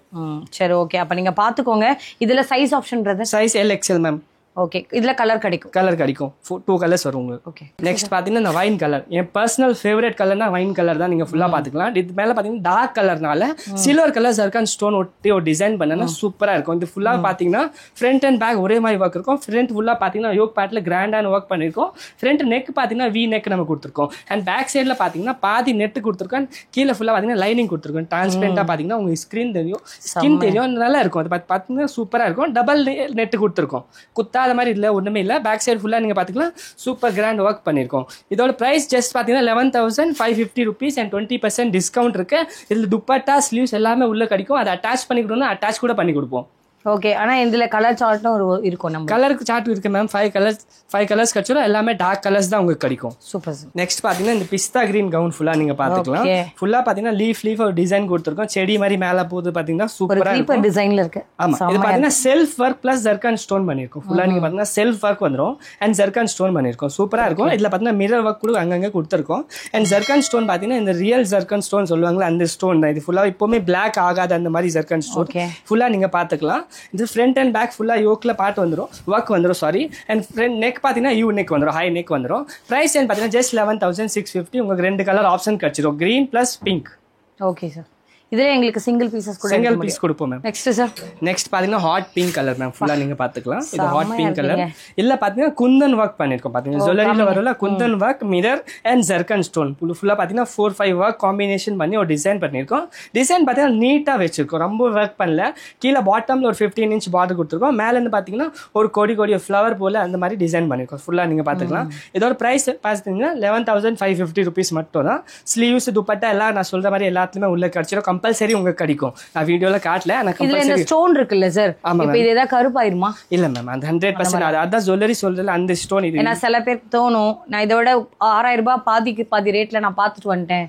சரி, ஓகே. அப்ப நீங்க பாத்துக்கோங்க. இதுல size option brother? Size LXL ma'am. Okay இதுல கலர் கிடைக்கும் 2 கலர்ஸ் வரும் உங்களுக்கு. ஓகே நெக்ஸ்ட் பாத்தீங்கன்னா இந்த வைன் கலர் என் பர்சனல் ஃபேவரட் கலர்னா வைன் கலர் தான். நீங்க ஃபுல்லா பாத்துக்கலாம். இது மேல பாத்தீங்கன்னா டார்க் கலர்னால சில்வர் கலர் ஜர்கான் ஸ்டோன் ஒட்டி ஒரு டிசைன் பண்ணனா சூப்பரா இருக்கும். இது ஃபுல்லா பாத்தீங்கன்னா ஃப்ரண்ட் அண்ட் பேக் ஒரே மாதிரி ஒர்க் இருக்கும். ஃப்ரண்ட் ஃபுல்லா பாத்தீங்கன்னா யோக் பார்ட்ல கிராண்டான ஒர்க் பண்ணிருக்கோம். ஃப்ரண்ட் நெக் பாத்தீங்கன்னா வி நெக் நம்ம கொடுத்துருக்கோம். அண்ட் பேக் சைட்ல பாத்தீங்கன்னா பாதி நெட் கொடுத்துருக்கோம். கீழே ஃபுல்லா பாத்தீங்கன்னா லைனிங் கொடுத்துருக்கோம். டிரான்ஸ்பரண்டா பாத்தீங்கன்னா உங்களுக்கு ஸ்கிரீன் தெரியும், ஸ்கின் தெரியும், நல்லா இருக்கும். அது பாத்தீங்கன்னா சூப்பரா இருக்கும். டபுள் நெட் கொடுத்துருக்கோம். குத்தாத மாதிரி இல்ல, ஒண்ணுமே இல்ல. பேக் சைடு ஃபுல்லா நீங்க பாத்துக்கலாம் சூப்பர் கிராண்ட் ஒர்க் பண்ணிருக்கோம். இதோட பிரைஸ் ஜஸ்ட் பாத்தீங்கன்னா 11,550 rupees and 20% டிஸ்கவுண்ட் இருக்கு. இதுல துப்பட்டா ஸ்லீவ்ஸ் எல்லாமே உள்ள கிடைக்கும். அதை அட்டாச் பண்ணிக்கணும்னா அட்டாச் கூட பண்ணி கொடுப்போம். ஓகே ஆனா இதுல கலர் சார்ட்டும் இருக்கும். நம்ம கலருக்கு சார்ட் இருக்கு மேம். 5 கலர்ஸ் கிடைச்சிடும். எல்லாமே டார்க் கலர்ஸ் தான் உங்களுக்கு கிடைக்கும். சூப்பர். நெக்ஸ்ட் பாத்தீங்கன்னா இந்த பிஸ்தா கிரீன் கவுன் ஃபுல்லா நீங்க பாத்துக்கலாம். ஃபுல்லா பாத்தீங்கன்னா லீஃப் ஒரு டிசைன் கொடுத்துருக்கோம். செடி மாதிரி மேல போகுது பாத்தீங்கன்னா சூப்பரா இருக்கும். டிசைன்ல இருக்கு. ஆமா இது பாத்தீங்கன்னா self work plus zircon stone பண்ணிருக்கோம். ஃபுல்லா நீங்க பாத்தீங்கன்னா செல்ஃப் ஒர்க் வந்துரும் அண்ட் ஜர்கான் ஸ்டோன் பண்ணிருக்கோம். சூப்பரா இருக்கும். இதுல பாத்தீங்கன்னா மிரர் ஒர்க் கூட அங்கங்க கொடுத்துருக்கோம். அண்ட் ஜர்கான் ஸ்டோன் பாத்தீங்கன்னா இந்த ரியல் ஜர்கான் ஸ்டோன் சொல்லுவாங்கல்ல அந்த ஸ்டோன் தான். இது ஃபுல்லா எப்பவுமே பிளாக் ஆகாது அந்த மாதிரி ஜர்கான் ஸ்டோன் ஃபுல்லா நீங்க பாத்துக்கலாம். இது ஃப்ரண்ட் அண்ட் பேக் ஃபுல்லா யோக்ல பாட்டு வந்துரும், ஒர்க் வந்துரும். சாரி அண்ட் ஃப்ரண்ட் நெக் பாத்தீங்கன்னா யூ நெக் வந்துரும், ஹை நெக் வந்துரும். பிரைஸ் பாத்தீங்கன்னா ஜஸ்ட் 11,650. உங்களுக்கு 2 கலர் ஆப்ஷன் கிடைச்சிரும், green plus pink. Okay sir. இதுல எங்களுக்கு சிங்கிள் பீஸ் கொடுப்போம் மேம். நெக்ஸ்ட் சார் நெக்ஸ்ட் பாத்தீங்கன்னா ஹாட் பிங்க் கலர் மேம். ஃபுல்லா நீங்க பாத்துக்கலாம். இது ஹாட் பிங்க் கலர். இல்ல பாத்தீங்கன்னா குந்தன் ஒர்க் பண்ணிருக்கோம். பாத்தீங்கன்னா ஜுவல்லரியில வரல Kundan work, mirror and zircon stone ஃபுல்லா பாத்தீங்கன்னா 4-5 ஒர்க் காம்பினேஷன் பண்ணி ஒரு டிசைன் பண்ணிருக்கோம். டிசைன் பாத்தீங்கன்னா நீட்டா வச்சிருக்கோம், ரொம்ப ஒர்க் பண்ணல. கீழே பாட்டம்ல ஒரு 15 inch பார்டர் கொடுத்துருக்கோம். மேல இருந்து பாத்தீங்கன்னா ஒரு கொடி ஃபிளவர் போல அந்த மாதிரி டிசைன் பண்ணிருக்கோம். ஃபுல்லா நீங்க பாத்துக்கலாம். இதோட பிரைஸ் பாத்தீங்கன்னா 11,550 rupees மட்டும் தான். ஸ்லீவ்ஸ் துப்பட்டா எல்லாம் நான் சொல்ற மாதிரி எல்லாத்துலயுமே உள்ள கிடைச்சிடும். கம்பல்சரி உங்களுக்கு கிடைக்கும். நான் வீடியோல காட்டல. இதுல இந்த ஸ்டோன் இருக்குல்ல சார், இப்போ இது ஏதா கருப்பாயிருமா? இல்ல மேம், அந்த 100% அதான் ஜுவல்லரி சொல்றதுல அந்த ஸ்டோன் இது. ஏன்னா சில பேர் தோணும் நான் இதோட 6,000 ரூபாய் பாதிக்கு பாதி ரேட்ல நான் பாத்துட்டு வந்துட்டேன்.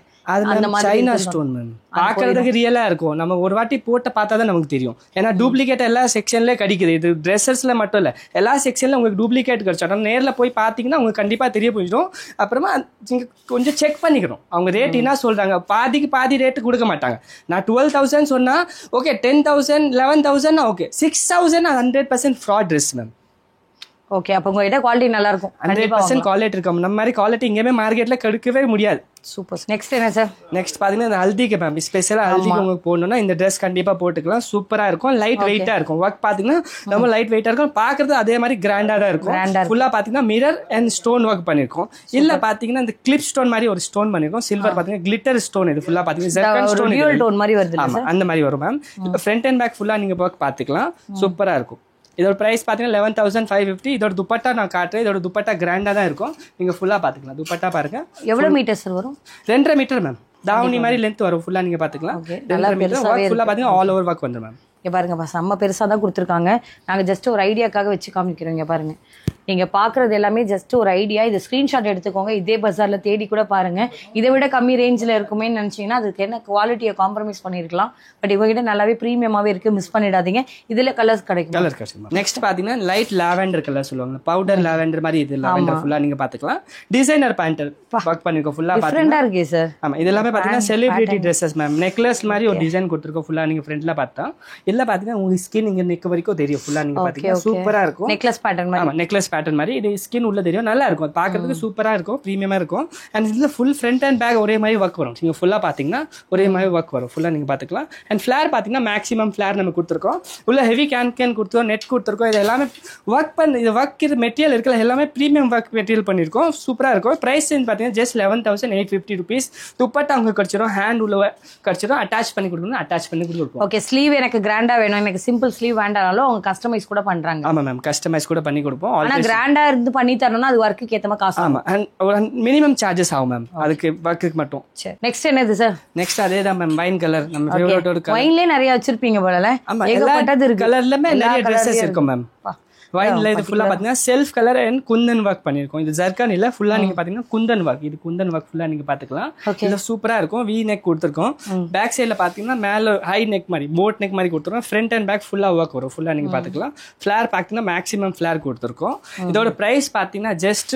China stone ma'am. பாக்குறதுக்கு ரியலா இருக்கும். நம்ம ஒரு வாட்டி போட்டு பார்த்தாதான் நமக்கு தெரியும். ஏன்னா டூப்ளிகேட் எல்லா செக்ஷன்ல கிடைக்குது. இது ட்ரெஸ்ஸஸ்ல மட்டும் இல்ல, எல்லா செக்ஷன்ல உங்களுக்கு டூப்ளிகேட் கிடைச்சோம். நேர்ல போய் பாத்தீங்கன்னா உங்களுக்கு கண்டிப்பா தெரிய போயிடும். அப்புறமா நீங்க கொஞ்சம் செக் பண்ணிக்கணும் அவங்க ரேட் என்ன சொல்றாங்க. பாதிக்கு பாதி ரேட்டு கொடுக்க மாட்டாங்க. நான் 12,000 சொன்னா okay, 10,000 11,000 okay, 6,000 100% fraud dress ma'am. Okay, அப்ப உங்ககிட்ட குவாலிட்டி நல்லா இருக்கும். 100% குவாலிட்டி இருக்கும். நம்ம மாதிரி குவாலிட்டி எங்கேயுமே மார்க்கெட்ல கிடைக்கவே முடியாது. சூப்பர். நெக்ஸ்ட் என்ன சார்? நெக்ஸ்ட் பாத்தீங்கன்னா இந்த ஹல்திக்கு மேம் ஸ்பெஷலா ஹல்திக்கு உங்களுக்கு போடணும்னா இந்த ட்ரெஸ் கண்டிப்பா போட்டுக்கலாம். சூப்பரா இருக்கும், லைட் வெயிட்டா இருக்கும். ஒர்க் பாத்தீங்கன்னா ரொம்ப லைட் வெயிட்டா இருக்கும். பாக்குறது அதே மாதிரி கிராண்டா தான் இருக்கும். ஃபுல்லா பாத்தீங்கன்னா மிரர் அண்ட் ஸ்டோன் ஒர்க் பண்ணிருக்கோம். இல்ல பாத்தீங்கன்னா இந்த கிளிப் ஸ்டோன் மாதிரி ஒரு ஸ்டோன் பண்ணிருக்கோம். சில்வர் பாத்தீங்கன்னா கிளிட்டர் ஸ்டோன். இது ஃபுல்லா பாத்தீங்கன்னா ஜர்கன் ஸ்டோன் மாதிரி வருது. ஆமா அந்த மாதிரி வரும் மேம். இப்போ ஃப்ரண்ட் அண்ட் பேக் ஃபுல்லா நீங்க ஒர்க் பாத்துக்கலாம். சூப்பரா இருக்கும். இதோட பிரைஸ் பாத்தீங்கன்னா 11,550. இதோட துப்பட்டா நான் காட்டுறேன். இதோட துப்பட்டா கிராண்டா தான் இருக்கும். நீங்க ஃபுல்லா பாத்துக்கலாம். துப்பட்டா பாருங்க. எவ்வளவு மீட்டர் சார் வரும்? 2.5 மீட்டர் மேம். தாவணி மாதிரி லென்த் வரும். ஃபுல்லா நீங்க பாத்துக்கலாம். 2.5 மீட்டர் ஒர்க் ஃபுல்லா பாத்தீங்கன்னா ஆல் ஓவர் ஒர்க் வந்துரும் மேம். இங்க பாருங்க, செம்ம பெருசா தான் கொடுத்துருக்காங்க. நாங்க ஜஸ்ட் ஒரு ஐடியாக்காக வச்சு காமிக்கிறோம். இங்க பாருங்க, நீங்க பாக்குறது எல்லாமே ஜஸ்ட் ஒரு ஐடியா. இது ஸ்கிரீன்ஷாட் எடுத்துக்கோங்க. இதே பஜார்ல தேடி கூட பாருங்க. இதை விட கம்மி ரேஞ்சில் இருக்குமே நினைச்சீங்கன்னா அதுக்கு என்ன குவாலிட்டியை காம்ப்ரமைஸ் பண்ணிருக்கலாம். பட் இவங்கிட்ட நல்லாவே பிரீமியமாவே இருக்கு, மிஸ் பண்ணிடாதீங்க. இதுல கலர்ஸ் கிடைக்கும். நெக்ஸ்ட் பாத்தீங்கன்னா லைட் லாவெண்டர் கலர் சொல்லுவாங்க, பவுடர் லாவெண்டர் மாதிரி. இது லாவெண்டர் ஃபுல்லா நீங்க பாத்துக்கலாம். டிசைனர் பேண்ட் ஒர்க் பண்ணிருக்கோம். ஃபுல்லா டிஃபரெண்டா இருக்கு சார். ஆமா, இது எல்லாமே பாத்தீங்கன்னா செலிபிரிட்டி ட்ரெஸ்ஸஸ் மேம். நெக்லஸ் மாதிரி ஒரு டிசைன் கொடுத்துருக்கோம். ஃபுல்லா நீங்க ஃப்ரண்ட்ல பார்த்தா இல்ல பாத்தீங்கன்னா உங்க ஸ்கின் இங்க நெக் வரைக்கும் தெரியும். ஃபுல்லா நீங்க பாத்தீங்கன்னா சூப்பரா இருக்கும். நெக்லஸ் பேட்டர்ன் மாதிரி. ஆமா, நெக்லஸ் பேட்டர்ன் மாதிரி. இது ஸ்கின் உள்ள தெரியும், நல்லா இருக்கும். பாக்குறதுக்கு சூப்பரா இருக்கும், பிரீமியமா இருக்கும். அண்ட் இதுல ஃபுல் ஃப்ரண்ட் அண்ட் பேக் ஒரே மாதிரி ஒர்க் வரும். நீங்க ஃபுல்லா பாத்தீங்கன்னா ஒரே மாதிரி ஒர்க் வரும். ஃபுல்லா நீங்க பாத்துக்கலாம். அண்ட் ஃபிளேர் பாத்தீங்கன்னா மேக்ஸிமம் ஃபிளேர் நம்ம கொடுத்துருக்கோம். உள்ள ஹெவி கேன் கொடுத்துருக்கோம், நெட் கொடுத்துருக்கோம். இது எல்லாமே ஒர்க் பண்ண இது ஒர்க் மெட்டீரியல் இருக்குல்ல, எல்லாமே பிரீமியம் ஒர்க் மெட்டீரியல் பண்ணிருக்கோம். சூப்பரா இருக்கும். பிரைஸ் பாத்தீங்கன்னா ஜஸ்ட் 11,850 rupees. துப்பட்டா உங்களுக்கு கிடைச்சிடும், ஹேண்ட் உள்ள கிடைச்சிடும். அட்டாச் பண்ணி கொடுக்கணும், அட்டாச் பண்ணி கொடுப்போம். ஓகே, ஸ்லீவ் எனக்கு கிராண்டா வேணும், எனக்கு சிம்பிள் ஸ்லீவ் வேண்டானாலும் அவங்க கஸ்டமைஸ் கூட பண்றாங்க. ஆமா மேம், கஸ்டமைஸ் கூட பண்ணி கொடுப்போம். ஆனா கிராண்டா இருந்து பண்ணி தரணும்னா அது ஒர்க்குக்கு ஏத்த மாதிரி காசு. ஆமா, மினிமம் சார்ஜஸ் ஆகும் மேம் அதுக்கு ஒர்க்குக்கு மட்டும். சரி, நெக்ஸ்ட் என்னது சார்? நெக்ஸ்ட் அதே தான் மேம், வைன் கலர். நம்ம ஃபேவரட் ஒரு கலர். வைன்லயே நிறைய வச்சிருப்பீங்க போலல. ஏகப்பட்டது இருக்கு. கலர்லமே நிறைய Dresses இருக்கும் மேம். வைன்ல இது ஃபுல்லா பாத்தீங்கன்னா self colour and Kundan work பண்ணிருக்கோம். இது ஜர்கான் இல்ல, ஃபுல்லா நீங்க பாத்தீங்கன்னா குந்தன் ஒர்க். இது குந்தன் ஒர்க் ஃபுல்லா நீங்க பாத்துக்கலாம். இது சூப்பரா இருக்கும். வி நெக் கொடுத்துருக்கோம். பேக் சைடுல பாத்தீங்கன்னா மேல ஹை நெக் மாதிரி, போட் நெக் மாதிரி கொடுத்துருக்கோம். ஃப்ரண்ட் அண்ட் பேக் ஃபுல்லா ஒர்க் வரும். ஃபுல்லா நீங்க பாத்துக்கலாம். ஃபிளேர் பாத்தீங்கன்னா மேக்ஸிமம் ஃபிளேர் கொடுத்துருக்கோம். இதோட பிரைஸ் பாத்தீங்கன்னா ஜஸ்ட்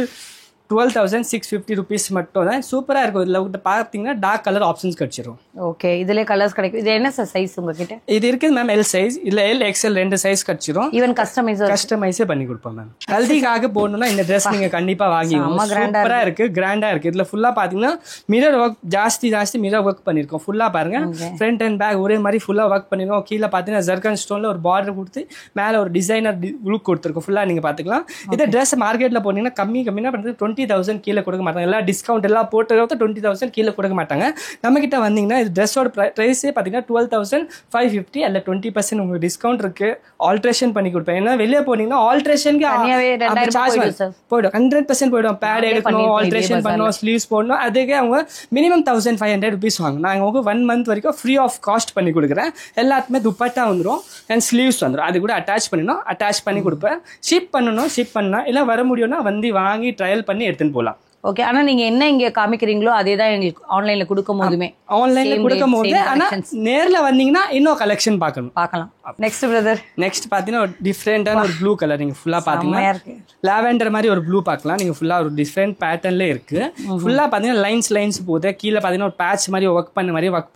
12,650 rupees மட்டும் தான். சூப்பரா இருக்கும். இதுல பாத்தீங்கன்னா டார்க் கலர் ஆப்ஷன்ஸ் கிடைச்சிரும். ஓகே, இதுல கலர்ஸ் கிடைக்கும். இது என்ன சைஸ் உங்ககிட்ட? இது இருக்குது மேம் எல் சைஸ், இல்ல எல் எக்ஸ்எல் 2 சைஸ் கிடைச்சிரும். ஈவன் கஸ்டமைஸே பண்ணி கொடுப்போம் மேம். ஹல்திக்காக போடணும்னா இந்த ட்ரெஸ் நீங்க கண்டிப்பா வாங்கிக்கணும். சூப்பரா இருக்கு, கிராண்டா இருக்கு. இதுல ஃபுல்லா பாத்தீங்கன்னா மிரர் ஒர்க் ஜாஸ்தி மிரர் ஒர்க் பண்ணிருக்கோம். ஃபுல்லா பாருங்க, ஃப்ரண்ட் அண்ட் பேக் ஒரே மாதிரி ஃபுல்லா ஒர்க் பண்ணிருக்கோம். கீழே பாத்தீங்கன்னா ஜர்கன் ஸ்டோன்ல ஒரு பார்டர் கொடுத்து மேல ஒரு டிசைனர் லுக் கொடுத்துருக்கோம். ஃபுல்லா நீங்க பாத்துக்கலாம். இதே ட்ரெஸ் மார்க்கெட்ல போனீங்கன்னா கம்மியா பண்றது 20,000 கீழே கொடுக்க மாட்டாங்க. எல்லா டிஸ்கவுண்ட் எல்லாம் போட்டு 20,000 கீழே கொடுக்க மாட்டாங்க. நம்ம கிட்ட வந்தீங்கன்னா இது ட்ரெஸ்ஸோட பிரைஸே பாத்தீங்கன்னா 12,550. அல்ல 20% உங்களுக்கு டிஸ்கவுண்ட் இருக்கு. ஆல்ட்ரேஷன் பண்ணி கொடுப்பேன். ஏன்னா வெளியே போனீங்கன்னா ஆல்ட்ரேஷனுக்கு போயிடும், 100% போயிடும். பேட் எடுக்கணும், ஆல்ட்ரேஷன் பண்ணணும், ஸ்லீவ்ஸ் போடணும். அதுக்கு அவங்க மினிமம் 1,500 rupees வாங்க. நான் உங்களுக்கு 1 month வரைக்கும் ஃப்ரீ ஆஃப் காஸ்ட் பண்ணி கொடுக்குறேன். எல்லாத்துமே துப்பட்டா வந்துடும் அண்ட் ஸ்லீவ்ஸ் வந்துடும். அது கூட அட்டாச் பண்ணி கொடுப்பேன். ஷிப் பண்ணணும் இல்லை வர முடியும்னா வந்து வாங்கி ட்ரையல் பண்ணி எடுத்துன்னு போகலாம். ஓகே, ஆனா நீங்க என்ன இங்க காமிக்கிறீங்களோ அதே தான் எங்களுக்கு ஆன்லைன்ல கொடுக்கும் போதுமே. ஆன்லைன்ல கொடுக்கும் போது ஆனா நேர்ல வந்தீங்கன்னா இன்னும் கலெக்ஷன் பார்க்கலாம். நெக்ஸ்ட் பிரதர், நெக்ஸ்ட் பாத்தீங்கன்னா ஒரு டிஃபரெண்டான ஒரு ப்ளூ கலர். நீங்க ஃபுல்லா பாத்தீங்கன்னா லாவெண்டர் மாதிரி ஒரு ப்ளூ பார்க்கலாம். நீங்க ஃபுல்லா ஒரு டிஃபரெண்ட் பேட்டர்ன்ல இருக்கு. ஃபுல்லா பாத்தீங்கன்னா லைன்ஸ் போகுது. கீழே பாத்தீங்கன்னா ஒரு பேட்ச் மாதிரி ஒர்க்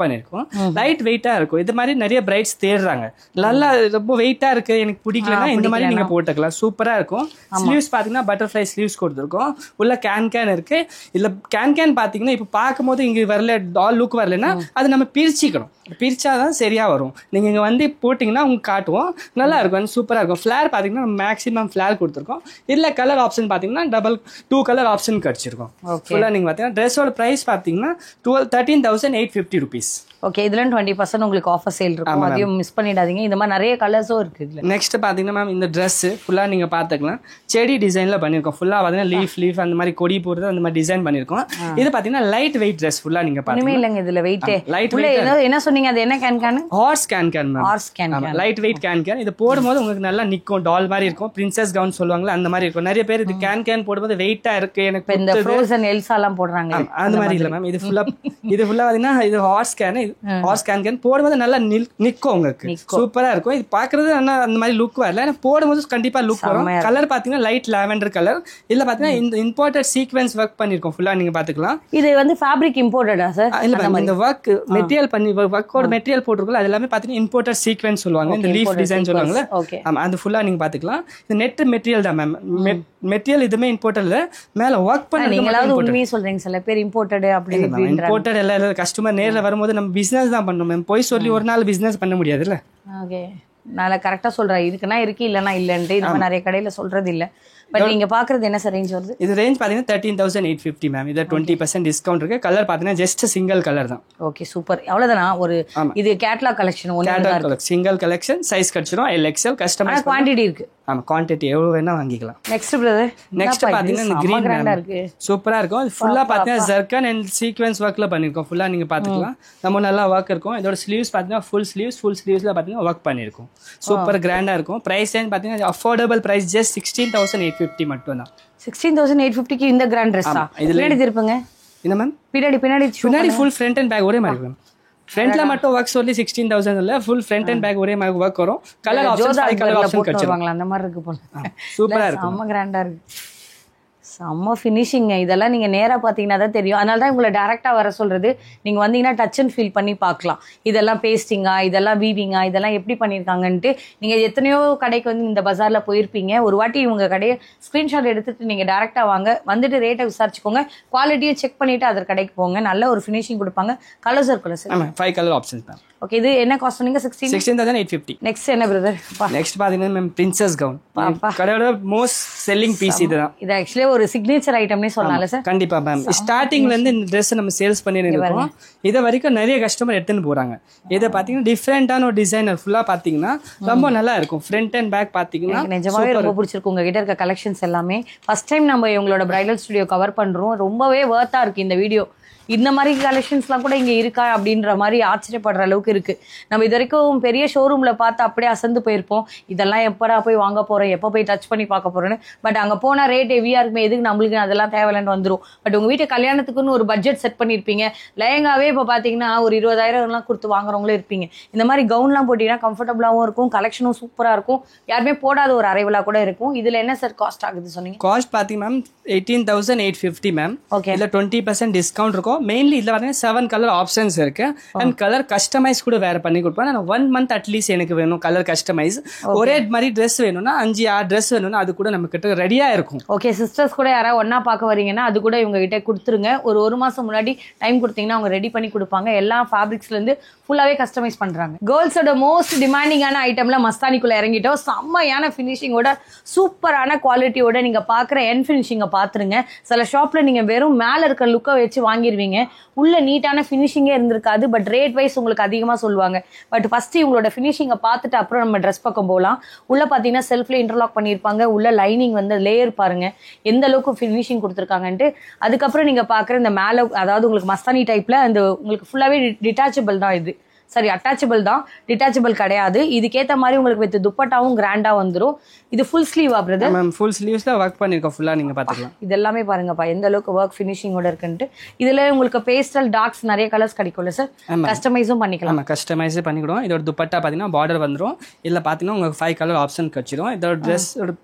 பண்ணிருக்கும். லைட் வெயிட்டா இருக்கும். இது மாதிரி நிறைய பிரைட்ஸ் தேடுறாங்க. நல்லா ரொம்ப வெயிட்டா இருக்கு எனக்கு பிடிக்கலன்னா இந்த மாதிரி நீங்க போட்டுக்கலாம். சூப்பரா இருக்கும். ஸ்லீவ்ஸ் பாத்தீங்கன்னா பட்டர்ஃப்ளை ஸ்லீவ்ஸ் கொடுத்துருக்கோம். உள்ள கேன் இருக்கு. இதுல கேன் பாத்தீங்கன்னா இப்ப பார்க்கும்போது இங்க வரல, டால் லுக் வரலன்னா அது நம்ம பிரிச்சுக்கணும். பிரிச்சாதான் சரியா வரும். நீங்க இங்க வந்து போட்டீங்கன்னா உங்களுக்கு காட்டுவோம். நல்லா இருக்கும், சூப்பரா இருக்கும். ஃபிளேர் பாத்தீங்கன்னா மேக்ஸிமம் ஃபிளேர் கொடுத்துருக்கோம். இதுல கலர் ஆப்ஷன் பாத்தீங்கன்னா 2 கலர் ஆப்ஷன் கிடைச்சிருக்கும். ஃபுல்லா நீங்க பாத்தீங்கன்னா ட்ரெஸ்ஸோட பிரைஸ் பாத்தீங்கன்னா 13,850 rupees. ஓகே, இதுல 20% உங்களுக்கு ஆஃபர் சேல் இருக்கும். அதையும் மிஸ் பண்ணிடாதீங்க. இந்த மாதிரி நிறைய கலர்ஸும் இருக்கு இதுல. நெக்ஸ்ட் பாத்தீங்கன்னா மேம் இந்த Dress ஃபுல்லா நீங்க பாத்துக்கலாம். செடி டிசைன்ல பண்ணிருக்கோம். ஃபுல்லா பாத்தீங்கன்னா லீஃப் அந்த மாதிரி கொடி போடுறது அந்த மாதிரி டிசைன் பண்ணிருக்கோம். இது பாத்தீங்கன்னா லைட் வெயிட் Dress ஃபுல்லா நீங்க பாத்தீங்கன்னா இல்லங்க இதுல வெயிட்டே லைட் வெயிட். என்ன சொன்னீங்க அது என்ன can? Horse can ma'am. Horse can light weight can. இது போடும்போது உங்களுக்கு நல்லா நிக்கும். டால் மாதிரி இருக்கும். பிரின்சஸ் கவுன் சொல்லுவாங்க அந்த மாதிரி இருக்கும். நிறைய பேர் இது கேன் போடும்போது வெயிட்டா இருக்கு எனக்கு. இந்த ஃப்ரோசன் எல்சா எல்லாம் போடுறாங்க அந்த மாதிரி இல்ல மேம். இது ஃபுல்லா பாத்தீங்கன்னா இது ஹார்ஸ் கேன் போடும்போது நல்லா நிக்கும். உங்களுக்கு சூப்பரா இருக்கும். இது பாக்குறது அந்த மாதிரி லுக் வரல. போடும்போது கண்டிப்பா லுக் வரும். கலர் பாத்தீங்கன்னா லைட் லாவெண்டர் கலர். இதுல பாத்தீங்கன்னா இந்த இம்போர்ட்டட் சீக்வென்ஸ் ஒர்க் பண்ணிருக்கோம். ஃபுல்லா நீங்க பாத்துக்கலாம். இது வந்து ஃபேப்ரிக் இம்போர்ட்டடா சார்? இல்ல மேம், இந்த ஒர்க் மெட்டீரியல் பண்ணி ஒர்க்கோட மெட்டீரியல் போட்டுருக்கோம். அது எல்லாமே பாத்தீங்கன்னா இம்போர்ட்டட் சீக்வென்ஸ் சொல்லுவாங்க. இந்த லீஃப் டிசைன் சொல்லுவாங்கல்ல, அது ஃபுல்லா நீங்க பாத்துக்கலாம். இது நெட் மெட்டீரியல் தான் மேம். மெட்டீரியல் இதுமே இம்போர்ட்டட் இல்ல. மேல ஒர்க் பண்ணி நீங்களாவது உண்மையை சொல்றீங்க. சில பேர் இம்போர்ட்டட் அப்படி இம்போர்ட்டட் இல்ல. கஸ்டமர் நேர்ல வரும்போது நம்ம பிசினஸ் தான் பண்ணணும் மேம். போய் சொல்லி ஒரு நாள் பிசினஸ் பண்ண முடியாதுல்ல. ஓகே, நான் கரெக்டா சொல்றேன். இருக்குன்னா இருக்கு, இல்லன்னா இல்லன்ட்டு நம்ம நிறைய கடையில சொல்றது இல்ல. பட் நீங்க பாக்குறது என்ன சார் ரேஞ்ச் வருது? இது ரேஞ்ச் பாத்தீங்கன்னா 13,850 மேம். இது 20% டிஸ்கவுண்ட் இருக்கு. கலர் பாத்தீங்கன்னா ஜஸ்ட் சிங்கிள் கலர் தான். Okay, super. அவ்வளவுதானா? ஒரு இது கேட்டலாக் கலெக்ஷன் ஒன்னு சிங்கிள் கலெக்ஷன் சைஸ் கிடைச்சிரும். எல் எக்ஸ்எல் கஸ்டமைஸ் குவாண்டிட்டி இருக்கு. ஆமா, குவாண்டிட்டி எவ்வளவு வேணா வாங்கிக்கலாம். நெக்ஸ்ட் பிரதர், நெக்ஸ்ட் பாத்தீங்கன்னா கிரீன் கிராண்டா இருக்கு. சூப்பரா இருக்கும். ஃபுல்லா பாத்தீங்கன்னா ஜர்கன் அண்ட் சீக்வென்ஸ் ஒர்க்ல பண்ணிருக்கோம். ஃபுல்லா நீங்க பாத்துக்கலாம். நம்ம நல்லா ஒர்க் இருக்கும். இதோட ஸ்லீவ்ஸ் பாத்தீங்கன்னா ஃபுல் ஸ்லீவ்ஸ்ல பாத்தீங்கன்னா ஒர்க் பண்ணிருக்கும். சூப்பர் கிராண்டா இருக்கும். பிரைஸ் ரேஞ்ச் பாத்தீங்கன்னா அஃபோர்டபிள் பிரைஸ் ஜஸ்ட் 16,850 மட்டும் தான். 16,850க்கு இந்த கிராண்ட் ட்ரெஸ்ஸா? பின்னாடி திருப்புங்க. என்ன மேம்? பின்னாடி ஃபுல் ஃப்ரண்ட் அண்ட் பேக் ஒரே மாதிரி மேம். ஃப்ரண்ட்ல மட்டும் ஒர்க் சொல்லி 16,000 இல்ல, ஃபுல் ஃப்ரண்ட் அண்ட் பேக் ஒரே மாதிரி ஒர்க் வரும். கலர் ஆப்ஷன் 5 கலர் ஆப்ஷன் கிடைச்சிருவாங்க. அந்த மாதிரி இருக்கு போல. சூப்பரா இருக்கு. செம்ம கிராண்டா இருக்கு. செம்ம ஃபினிஷிங்க. இதெல்லாம் நீங்கள் நேராக பார்த்தீங்கன்னா தான் தெரியும். அதனால தான் உங்களை டேரெக்டாக வர சொல்கிறது. நீங்கள் வந்தீங்கன்னா டச் அண்ட் ஃபீல் பண்ணி பார்க்கலாம். இதெல்லாம் பேஸ்டிங்கா, இதெல்லாம் வீவிங்கா, இதெல்லாம் எப்படி பண்ணியிருக்காங்கன்ட்டு. நீங்கள் எத்தனையோ கடைக்கு வந்து இந்த பஜாரில் போயிருப்பீங்க. ஒரு வாட்டி இவங்க கடையை ஸ்க்ரீன்ஷாட் எடுத்துகிட்டு நீங்கள் டேரெக்டாக வாங்க. வந்துட்டு ரேட்டை விசாரிச்சுக்கோங்க. குவாலிட்டியை செக் பண்ணிவிட்டு அதர் கடைக்கு போங்க. நல்ல ஒரு ஃபினிஷிங் கொடுப்பாங்க. கலர்ஸ் இருக்குல்ல சார்? 5 கலர் ஆப்ஷன்ஸ் தான். ஓகே, இது என்ன காஸ்ட் சொன்னீங்க? 16,850. நெக்ஸ்ட் என்ன பிரதர்? நெக்ஸ்ட் பாத்தீங்கன்னா மேம் பிரின்சஸ் கவுன். கடையோட மோஸ்ட் செல்லிங் பீஸ் இதுதான். இது ஆக்சுவலி ஒரு சிக்னேச்சர் ஐட்டம்னே சொல்லலாம்ல சார்? கண்டிப்பா மேம். ஸ்டார்டிங்ல இருந்து இந்த Dress நம்ம சேல்ஸ் பண்ணிட்டு இருக்கோம். இத வரைக்கும் நிறைய கஸ்டமர் எடுத்துன்னு போறாங்க. இத பாத்தீங்கன்னா டிஃபரெண்டான ஒரு டிசைனர். ஃபுல்லா பாத்தீங்கன்னா ரொம்ப நல்லா இருக்கும். ஃப்ரண்ட் அண்ட் பேக் பாத்தீங்கன்னா நிஜமாவே ரொம்ப பிடிச்சிருக்கு. உங்ககிட்ட இருக்க கலெக்ஷன்ஸ் எல்லாமே ஃபர்ஸ்ட் டைம் நம்ம இவங்களோட பிரைடல் ஸ்டுடியோ கவர் பண்றோம். ரொம்பவே வர்த்தா இருக்கு இந்த வீடியோ. இந்த மாதிரி கலெக்ஷன்ஸ்லாம் கூட இங்கே இருக்கா அப்படின்ற மாதிரி ஆச்சரியப்படுற அளவுக்கு இருக்குது. நம்ம இது வரைக்கும் பெரிய ஷோரூமில் பார்த்து அப்படியே அசந்து போயிருப்போம், இதெல்லாம் எப்படா போய் வாங்க போகிறோம், எப்போ போய் டச் பண்ணி பார்க்க போகிறோன்னு. பட் அங்கே போனால் ரேட் ஹெவியாக இருக்குமே, எதுக்கு நம்மளுக்கு அதெல்லாம் தேவையில்லைன்னு வந்துடும். பட் உங்கள் வீட்டு கல்யாணத்துக்குன்னு ஒரு பட்ஜெட் செட் பண்ணியிருப்பீங்க, லெஹங்காவே இப்போ பார்த்தீங்கன்னா ஒரு 20,000 கொடுத்து வாங்குறவங்களும் இருப்பீங்க. இந்த மாதிரி கவுன்லாம் போட்டிங்கன்னா கம்ஃபர்டபுளாகவும் இருக்கும், கலெக்ஷனும் சூப்பராக இருக்கும், யாருமே போடாத ஒரு அரைவலாக கூட இருக்கும். இதில் என்ன சார் காஸ்ட் ஆகுது சொன்னீங்க? காஸ்ட் பார்த்தீங்க மேம் 18,850 மேம். ஓகே, இதில் 20% டிஸ்கவுண்ட் இருக்கும். மெயின்லி இதில் பார்த்தீங்கன்னா 7 கலர் ஆப்ஷன்ஸ் இருக்கு. அண்ட் கலர் கஸ்டமைஸ் கூட வேற பண்ணி கொடுப்பேன். நான் 1 மந்த் அட்லீஸ்ட் எனக்கு வேணும் கலர் கஸ்டமைஸ். ஒரே மாதிரி ட்ரெஸ் வேணும்னா 5-6 ட்ரெஸ் வேணும்னா அது கூட நம்ம கிட்ட ரெடியா இருக்கும். ஓகே, சிஸ்டர்ஸ் கூட யாராவது ஒன்னா பார்க்க வரீங்கன்னா அது கூட இவங்க கிட்ட கொடுத்துருங்க. ஒரு மாசம் முன்னாடி டைம் கொடுத்தீங்கன்னா அவங்க ரெடி பண்ணி கொடுப்பாங்க. எல்லா ஃபேப்ரிக்ஸ்ல இருந்து ஃபுல்லாவே கஸ்டமைஸ் பண்றாங்க. கேர்ள்ஸோட மோஸ்ட் டிமாண்டிங்கான ஐட்டம்ல மஸ்தானிக்குள்ள இறங்கிட்டோம். செம்மையான ஃபினிஷிங்கோட சூப்பரான குவாலிட்டியோட நீங்க பாக்குற என் ஃபினிஷிங்கை பாத்துருங்க. சில ஷாப்ல நீங்க வெறும் மேல இருக்க லுக்கை வச்சு வாங்கிடுவீங்க, உள்ள நீட்டான ஃபினிஷிங்கே இருந்திருக்காது. பட் ரேட் வைஸ் உங்களுக்கு அதிகமா சொல்லுவாங்க. பட் ஃபர்ஸ்ட் இவங்களோட ஃபினிஷிங்கை பார்த்துட்டு அப்புறம் நம்ம ட்ரெஸ் பக்கம் போகலாம். உள்ள பாத்தீங்கன்னா செல்ஃப்ல இன்டர்லாக் பண்ணியிருப்பாங்க. உள்ள லைனிங் வந்து லேயர் பாருங்க எந்த அளவுக்கு ஃபினிஷிங் கொடுத்துருக்காங்கன்ட்டு. அதுக்கப்புறம் நீங்க பாக்குற இந்த மேல, அதாவது உங்களுக்கு மஸ்தானி டைப்ல அந்த உங்களுக்கு ஃபுல்லாவே டிட்டாச்சபிள் தான் இது. சரி, அட்டாச்சபிள் தான், டிட்டாச்சபிள் கிடையாது. இதுக்கேற்ற மாதிரி உங்களுக்கு வித் துப்பட்டாவும் கிராண்டா வந்துடும். இது ஃபுல் ஸ்லீவா பிரதர்? மேம் ஃபுல் ஸ்லீவ்ஸ்ல ஒர்க் பண்ணிருக்கோம் ஃபுல்லா, நீங்க பாத்துக்கலாம். இது எல்லாமே பாருங்கப்பா எந்த அளவுக்கு ஒர்க் ஃபினிஷிங்கோட இருக்குன்ட்டு. இதுல உங்களுக்கு பேஸ்டல் டார்க்ஸ் நிறைய கலர்ஸ் கிடைக்கும்ல சார், கஸ்டமைஸும் பண்ணிக்கலாம். கஸ்டமைஸ் பண்ணிக்கிறோம். இதோட துப்பட்டா பாத்தீங்கன்னா பார்டர் வந்துடும். இல்ல பாத்தீங்கன்னா உங்களுக்கு 5 கலர் ஆப்ஷன் கிடைச்சிடும். இதோட ட்ரெஸ்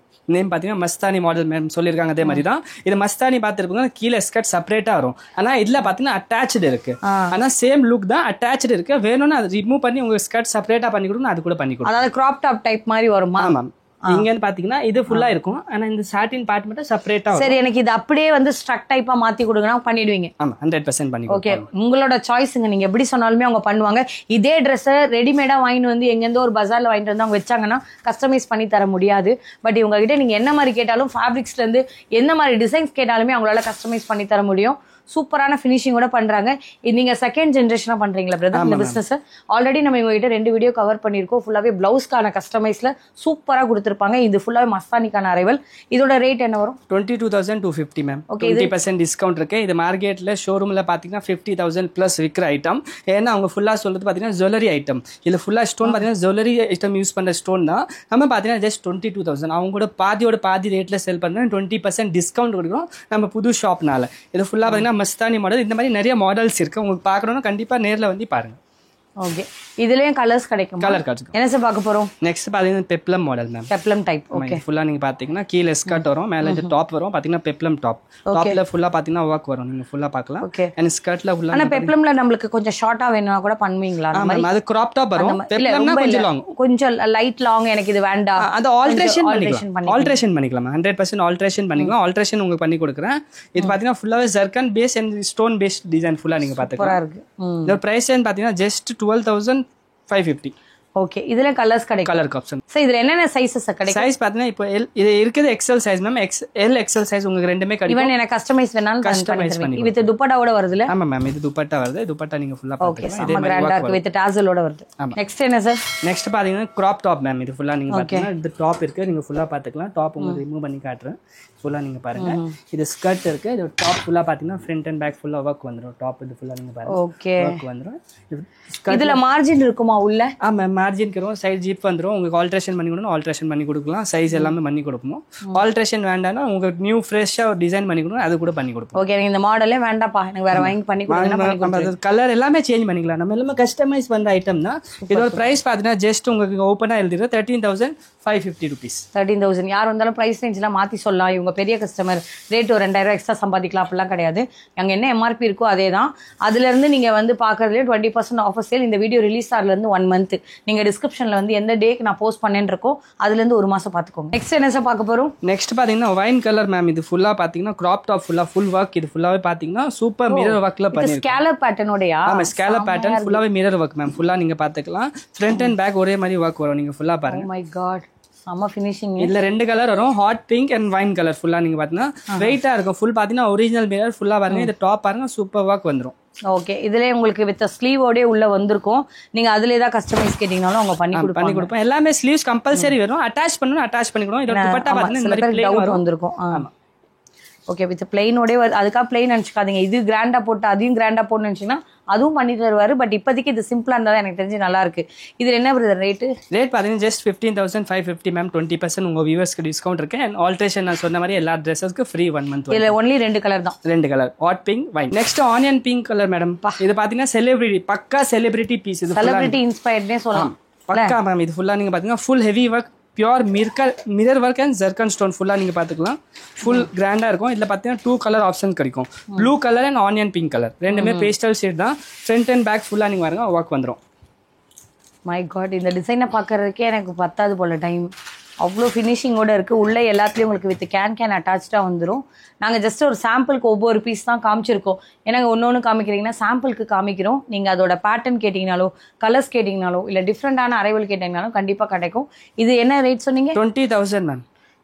நேம் பார்த்தீங்கன்னா மஸ்தானி மாடல் மேம் சொல்லியிருக்காங்க. அதே மாதிரி தான் இது மஸ்தானி பார்த்துருப்பாங்க. கீழே ஸ்கர்ட் செப்பரேட்டா வரும், ஆனால் இதில் பார்த்தீங்கன்னா அட்டாச்சு இருக்கு. ஆனால் சேம் லுக் தான், அட்டாச்சு இருக்கு. வேணும்னா அதை ரிமூவ் பண்ணி உங்களுக்கு ஸ்கர்ட் செப்பரேட்டா பண்ணி கொடுக்கணும், அது கூட பண்ணி கொடுக்கும். அதாவது கிராப் டாப் டைப் மாதிரி வருமா? ஆமாம், இங்க பாத்தீங்கன்னா இது ஃபுல்லா இருக்கும். ஆனா இந்த சாட்டின் பார்ட் மட்டும் செப்பரேட்டா. சரி, எனக்கு இது அப்படியே வந்து ஸ்ட்ரக் டைப்பா மாத்தி கொடுங்கன்னா பண்ணிடுவீங்க? ஆமா, 100% பண்ணி. ஓகே, உங்களோட சாய்ஸ்ங்க. நீங்க எப்படி சொன்னாலுமே அவங்க பண்ணுவாங்க. இதே ட்ரெஸ் ரெடிமேடா வாங்கிட்டு வந்து எங்கேருந்தோ ஒரு பஜார்ல வாங்கிட்டு வந்து அவங்க வச்சாங்கன்னா கஸ்டமைஸ் பண்ணி தர முடியாது. பட் இவங்க கிட்ட நீங்க என்ன மாதிரி கேட்டாலும், ஃபேப்ரிக்ஸ்ல இருந்து எந்த மாதிரி டிசைன்ஸ் கேட்டாலுமே அவங்களால கஸ்டமைஸ் பண்ணி தர முடியும். சூப்பரான ஃபினிஷிங்கோட பண்றாங்க. நீங்க செகண்ட் ஜென்ரேஷனா பண்றீங்களா பிரதர் இந்த பிசினஸ்? ஆல்ரெடி நம்ம இவங்க கிட்ட 2 வீடியோ கவர் பண்ணிருக்கோம். ஃபுல்லாவே பிளவுஸ்க்கான கஸ்டமைஸ்ல சூப்பரா கொடுத்திருப்பாங்க. இது ஃபுல்லாவே மஸ்தானிக்கான அரைவல். இதோட ரேட் என்ன வரும்? 22,250 மேம். 20% டிஸ்கவுண்ட் இருக்கு. இது மார்க்கெட்ல ஷோரூம்ல பாத்தீங்கன்னா 50,000 பிளஸ் விற்கிற ஐட்டம். ஏன்னா அவங்க ஃபுல்லா சொல்றது பாத்தீங்கன்னா ஜுவல்லரி ஐட்டம். இதுல ஃபுல்லா ஸ்டோன் பாத்தீங்கன்னா ஜுவல்லரி ஐட்டம் யூஸ் பண்ற ஸ்டோன் தான். நம்ம பாத்தீங்கன்னா ஜஸ்ட் 22,000. அவங்க கூட பாதி ரேட்ல செல் பண்றோம். 20% டிஸ்கவுண்ட் கொடுக்குறோம் நம்ம புது ஷாப்னால. இது ஃபுல்லா பாத்தீங்கன்னா மஸ்தானி மாடல். இந்த மாதிரி நிறைய மாடல்ஸ் இருக்கு. உங்களுக்கு பார்க்கணும்னா கண்டிப்பா நேர்ல வந்து பாருங்க. ஓகே, இதுலயும் கலர்ஸ் கிடைக்கும். கலர் கார்ட்ஸ் என்ன சார் பார்க்க போறோம்? நெக்ஸ்ட் பாத்தீங்கன்னா peplum model ma'am. Peplum type. Okay, ஃபுல்லா நீங்க பாத்தீங்கன்னா கீழ ஸ்கர்ட் வரும், மேல இந்த டாப் வரும். பாத்தீங்கன்னா பெப்ளம் டாப். டாப்ல ஃபுல்லா பாத்தீங்கன்னா வர்க் வரும். நீங்க ஃபுல்லா பார்க்கலாம். அண்ட் ஸ்கர்ட்ல ஃபுல்லா. ஆனா பெப்ளம்ல நமக்கு கொஞ்சம் ஷார்ட்டா வேணும்னா கூட பண்ணுவீங்களா? அது கிராப் டாப் வரும். பெப்ளம்னா கொஞ்சம் லாங், கொஞ்சம் லைட் லாங். எனக்கு இது வேண்டாம், அது ஆல்ட்ரேஷன் பண்ணிக்கலாம். 100% ஆல்ட்ரேஷன் பண்ணிக்கலாம். ஆல்ட்ரேஷன் உங்களுக்கு பண்ணி கொடுக்குறேன். இது பாத்தீங்கன்னா ஃபுல்லாவே zircon base and stone base design ஃபுல்லா நீங்க பாத்துக்கலாம். இந்த பிரைஸ் பாத்தீங்கன்னா ஜஸ்ட் 12,550. ஓகே, இதுல கலர்ஸ் கிடைக்கும். Colour option. சோ இதுல என்னென்ன சைஸஸ் கிடைக்கும்? சைஸ் பாத்தீங்கன்னா இப்போ இது இருக்குது XL size ma'am. L XL size உங்களுக்கு ரெண்டுமே கிடைக்கும். ஈவன் எனக்கு கஸ்டமைஸ் வேணாலும் கஸ்டமைஸ் பண்ணி வித் துப்பட்டாவோட வருதுல. ஆமா மேம், இது துப்பட்டா வருது. துப்பட்டா நீங்க ஃபுல்லா பாத்துக்கலாம். இதே மாதிரி கிராண்டா இருக்கு வித் டாசலோட வருது. நெக்ஸ்ட் என்ன சார்? நெக்ஸ்ட் பாத்தீங்கன்னா கிராப் டாப் மேம். இது ஃபுல்லா நீங்க பாத்தீங்கன்னா இந்த டாப் இருக்கு, நீங்க ஃபுல்லா பாத்துக்கலாம். டாப் உங்களுக்கு ரிமூவ் பண்ணி காட்டுறேன். ஃபுல்லா நீங்க பாருங்க. இது ஸ்கர்ட் இருக்கு. இது டாப் ஃபுல்லா பாத்தீங்கன்னா ஃப்ரண்ட் அண்ட் பேக் ஃபுல்லா வர்க் வந்துரும். டாப் இது ஃபுல்லா நீங்க பாருங்க. ஓகே, வர்க் வந்துரும். இதுல மார்ஜின் இருக்குமா உள்ள? ஆமா, மார்ஜின் இருக்கும். சைடு ஜிப் வந்துரும். உங்களுக்கு ஆல்ட்ரேஷன் பண்ணி கொடுக்கணும், ஆல்ட்ரேஷன் பண்ணி கொடுக்கலாம். சைஸ் எல்லாமே பண்ணி கொடுப்போம். ஆல்ட்ரேஷன் வேண்டாம்னா உங்களுக்கு நியூ ஃப்ரெஷ்ஷா ஒரு டிசைன் பண்ணி கொடுக்கணும், அது கூட பண்ணி கொடுப்போம். ஓகே, இந்த மாடலே வேண்டாம்ப்பா எனக்கு வேற வாங்கி பண்ணி கொடுங்க. கலர் எல்லாமே சேஞ்ச் பண்ணிக்கலாம். நம்ம எல்லாமே கஸ்டமைஸ் பண்ற ஐட்டம் தான். இதோட பிரைஸ் பாத்தீங்கன்னா ஜஸ்ட் உங்களுக்கு ஓப்பனா எழுதிரு 13,550 rupees. 13,000. யார் வந்தாலும் பிரைஸ் ரேஞ்ச்லாம் மாத்தி சொல்லலாம். இவங்க பெரிய கஸ்டமர், ரேட் ஒரு 2,000 எக்ஸ்ட்ரா சம்பாதிக்கலாம் அப்படிலாம் கிடையாது. அங்க என்ன எம்ஆர்பி இருக்கோ அதே தான். அதுல இருந்து நீங்க வந்து பாக்குறதுல 20% ஆஃபர் சேல். இந்த வீடியோ ரிலீஸ் ஆகல இருந்து 1 month. நீங்க டிஸ்கிரிப்ஷன்ல வந்து எந்த டேக்கு நான் போஸ்ட் பண்ணேன்னு இருக்கோ அதுல இருந்து 1 மாசம் பாத்துக்கோங்க. நெக்ஸ்ட் என்ன சார் பார்க்க போறோம்? நெக்ஸ்ட் பாத்தீங்கன்னா வைன் கலர் மேம். இது ஃபுல்லா பாத்தீங்கன்னா கிராப் டாப் ஃபுல் வர்க். இது ஃபுல்லாவே பாத்தீங்கன்னா சூப்பர் மிரர் வர்க்ல பண்ணிருக்கோம். ஸ்கேலப் பேட்டர்னோடயா? ஆமா, ஸ்கேலப் பேட்டர்ன் ஃபுல்லாவே மிரர் வர்க் மேம். ஃபுல்லா நீங்க பாத்துக்கலாம். ஃப்ரண்ட் அண்ட் பேக் ஒரே மாதிரி வர்க் வரும். நீங்க ஃபுல்லா பாருங்க. Oh my god, செம ஃபினிஷிங். இதுல 2 கலர் வரும், hot pink and wine colour. ஃபுல்லா நீங்க பாத்தீங்கன்னா வெயிட்டா இருக்கும். ஃபுல் பாத்தீங்கன்னா ஒரிஜினல் மிரர் ஃபுல்லா பாருங்க. இது டாப் பாருங்க, சூப்பர் வர்க் வந்துரும். ஓகே, இதுல உங்களுக்கு வித் ஸ்லீவோட உள்ள வந்திருக்கும். நீங்க அதுல ஏதாவது கஸ்டமைஸ் கேட்டீங்கனாலும் அவங்க பண்ணி கொடுப்போம். எல்லாமே ஸ்லீவ்ஸ் கம்பல்சரி வரும். அட்டாச் பண்ணனும், அட்டாச் பண்ணிக்கணும். இதோட துப்பட்டா பாத்தீங்கன்னா இந்த மாதிரி பிளேன் வரும். வந்திருக்கும். ஆமா, ஓகே வித் பிளைனோடே அதுக்காக பிளைன் நினச்சிக்காதீங்க. இது கிராண்டா போட்டு அதையும் கிராண்டா போட்டு நினச்சிங்கன்னா அதுவும் பண்ணி தருவாரு. பட் இப்போதைக்கு இது சிம்பிளா இருந்தால் எனக்கு தெரிஞ்சு நல்லா இருக்கு. இதுல என்ன பிரதர் ரேட் பார்த்தீங்கன்னா ஜஸ்ட் 15,550 மேம். 20% உங்க வியூவர்ஸ்க்கு டிஸ்கவுண்ட் இருக்கு. அண்ட் ஆல்ட்ரேஷன் நான் சொன்ன மாதிரி எல்லா ட்ரெஸ்ஸஸ்க்கு ஃப்ரீ 1 month. இதுல ஒன்லி 2 கலர் தான். 2 colour hot pink wine. Next onion pink colour madam. இது பாத்தீங்கன்னா செலிபிரிட்டி பக்கா செலிபிரிட்டி பீஸ். இது செலிபிரிட்டி இன்ஸ்பயர்ட்னே சொல்லலாம் பக்கா மேம். இது ஃபுல்லா நீங்க பாத்தீங்கன்னா full heavy work pure mirror work and zircon stone ஃபுல்லாக நீங்கள் பார்த்துக்கலாம். ஃபுல் கிராண்டாக இருக்கும். இதில் பார்த்தீங்கன்னா 2 கலர் ஆப்ஷன் கிடைக்கும். Blue colour and onion pink colour ரெண்டுமே பேஸ்டல் ஷேட் தான். ஃப்ரண்ட் அண்ட் பேக் ஃபுல்லாக நீங்கள் பாருங்க ஒர்க் வந்துடும். மை காட் இந்த டிசைனை பார்க்கறதுக்கே எனக்கு பத்தாது போல டைம். அவ்வளோ ஃபினிஷிங்கோட இருக்குது. உள்ளே எல்லாத்துலேயும் உங்களுக்கு வித் கேன் அட்டாச்சாக வந்துடும். நாங்கள் ஜஸ்ட் ஒரு சாம்பிளுக்கு ஒவ்வொரு பீஸ் தான் காமிச்சிருக்கோம். ஏன்னா ஒன்று காமிக்கிறீங்கன்னா சாம்பிளுக்கு காமிக்கிறோம். நீங்கள் அதோட பேட்டர்ன் கேட்டிங்கனாலோ கலர்ஸ் கேட்டிங்கனாலோ இல்லை டிஃப்ரெண்டான அரைவல் கேட்டிங்கனாலும் கண்டிப்பாக கிடைக்கும். இது என்ன ரேட் சொன்னீங்க? 20,000 மேம்.